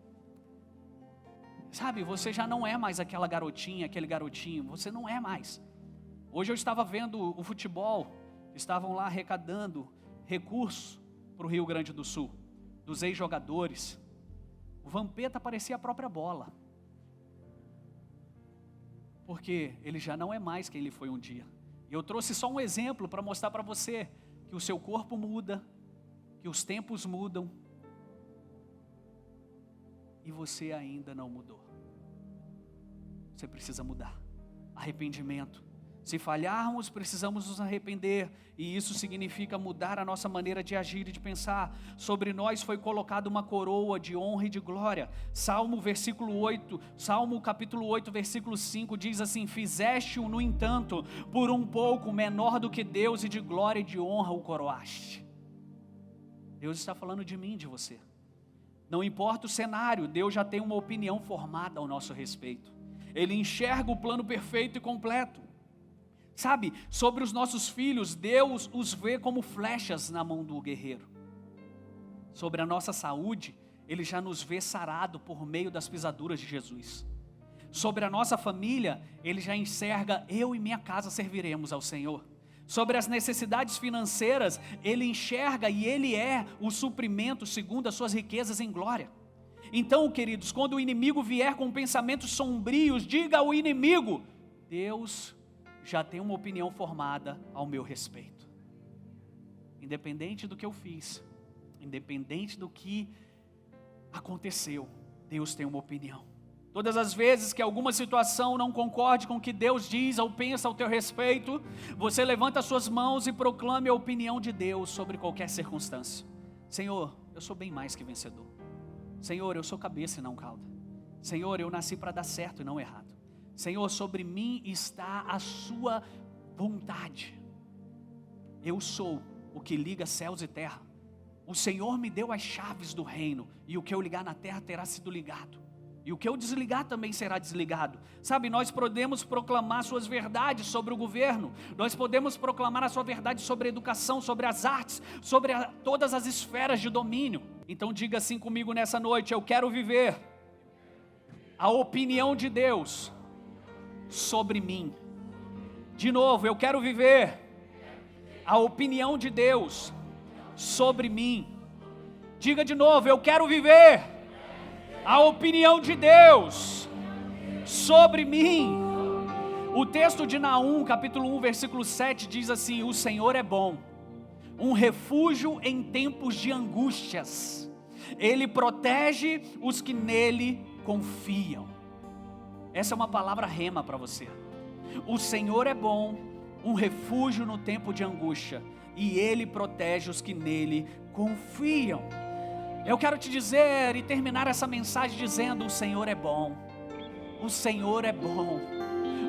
Sabe, você já não é mais aquela garotinha, aquele garotinho, você não é mais. Hoje eu estava vendo o futebol, estavam lá arrecadando recursos para o Rio Grande do Sul, dos ex-jogadores. O Vampeta parecia a própria bola. Porque ele já não é mais quem ele foi um dia. E eu trouxe só um exemplo para mostrar para você que o seu corpo muda, que os tempos mudam, e você ainda não mudou. Você precisa mudar. Arrependimento. Se falharmos, precisamos nos arrepender. E isso significa mudar a nossa maneira de agir e de pensar. Sobre nós foi colocada uma coroa de honra e de glória. Salmo capítulo 8, versículo 5 diz assim: fizeste-o, no entanto, por um pouco menor do que Deus, e de glória e de honra o coroaste. Deus está falando de mim, de você. Não importa o cenário, Deus já tem uma opinião formada ao nosso respeito. Ele enxerga o plano perfeito e completo. Sabe, sobre os nossos filhos, Deus os vê como flechas na mão do guerreiro. Sobre a nossa saúde, Ele já nos vê sarado por meio das pisaduras de Jesus. Sobre a nossa família, Ele já enxerga: eu e minha casa serviremos ao Senhor. Sobre as necessidades financeiras, Ele enxerga e Ele é o suprimento segundo as suas riquezas em glória. Então, queridos, quando o inimigo vier com pensamentos sombrios, diga ao inimigo: Deus já tem uma opinião formada ao meu respeito. Independente do que eu fiz, independente do que aconteceu, Deus tem uma opinião. Todas as vezes que alguma situação não concorde com o que Deus diz ou pensa ao teu respeito, você levanta as suas mãos e proclame a opinião de Deus sobre qualquer circunstância. Senhor, eu sou bem mais que vencedor. Senhor, eu sou cabeça e não cauda. Senhor, eu nasci para dar certo e não errado. Senhor, sobre mim está a sua vontade. Eu sou o que liga céus e terra. O Senhor me deu as chaves do reino, e o que eu ligar na terra terá sido ligado, e o que eu desligar também será desligado. Sabe, nós podemos proclamar suas verdades sobre o governo, nós podemos proclamar a sua verdade sobre a educação, sobre as artes, sobre todas as esferas de domínio. Então diga assim comigo nessa noite: eu quero viver a opinião de Deus sobre mim. De novo, eu quero viver a opinião de Deus sobre mim. Diga de novo: eu quero viver a opinião de Deus sobre mim. O texto de Naum, capítulo 1, versículo 7 diz assim: o Senhor é bom, um refúgio em tempos de angústias. Ele protege os que nele confiam. Essa é uma palavra rema para você. O Senhor é bom, um refúgio no tempo de angústia, e Ele protege os que nele confiam. Eu quero te dizer e terminar essa mensagem dizendo: o Senhor é bom, o Senhor é bom,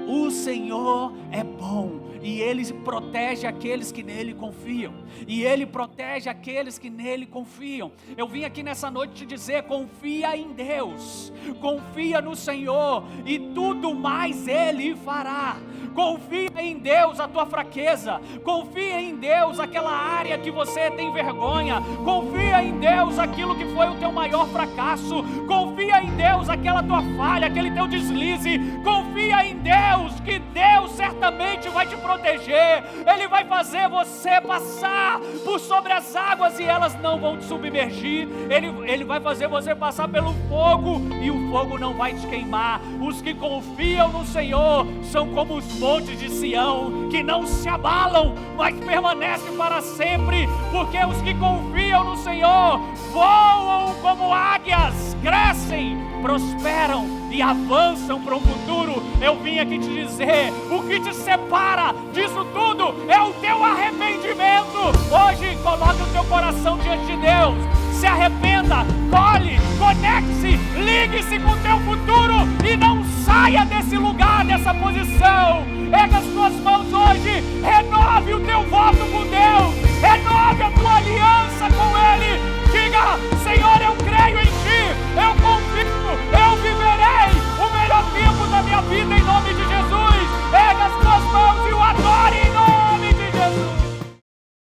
o Senhor é bom, e Ele protege aqueles que nele confiam, e Ele protege aqueles que nele confiam. Eu vim aqui nessa noite te dizer: confia em Deus, confia no Senhor, e tudo mais Ele fará. Confia em Deus a tua fraqueza, confia em Deus aquela área que você tem vergonha, confia em Deus aquilo que foi o teu maior fracasso, confia em Deus aquela tua falha, aquele teu deslize, confia em Deus, que Deus certamente vai te proteger. Ele vai fazer você passar por sobre as águas e elas não vão te submergir. Ele vai fazer você passar pelo fogo e o fogo não vai te queimar. Os que confiam no Senhor são como os montes de Sião, que não se abalam, mas permanecem para sempre, porque os que confiam no Senhor voam como águias, crescem, prosperam e avançam para o futuro. Eu vim aqui te dizer: o que te separa disso tudo é o teu arrependimento. Hoje coloque o teu coração diante de Deus, se arrependa, colhe, conecte-se, ligue-se com o teu futuro e não saia desse lugar, dessa posição. Pega as tuas mãos hoje, renove o teu voto com Deus, renove a tua aliança com Ele. Diga: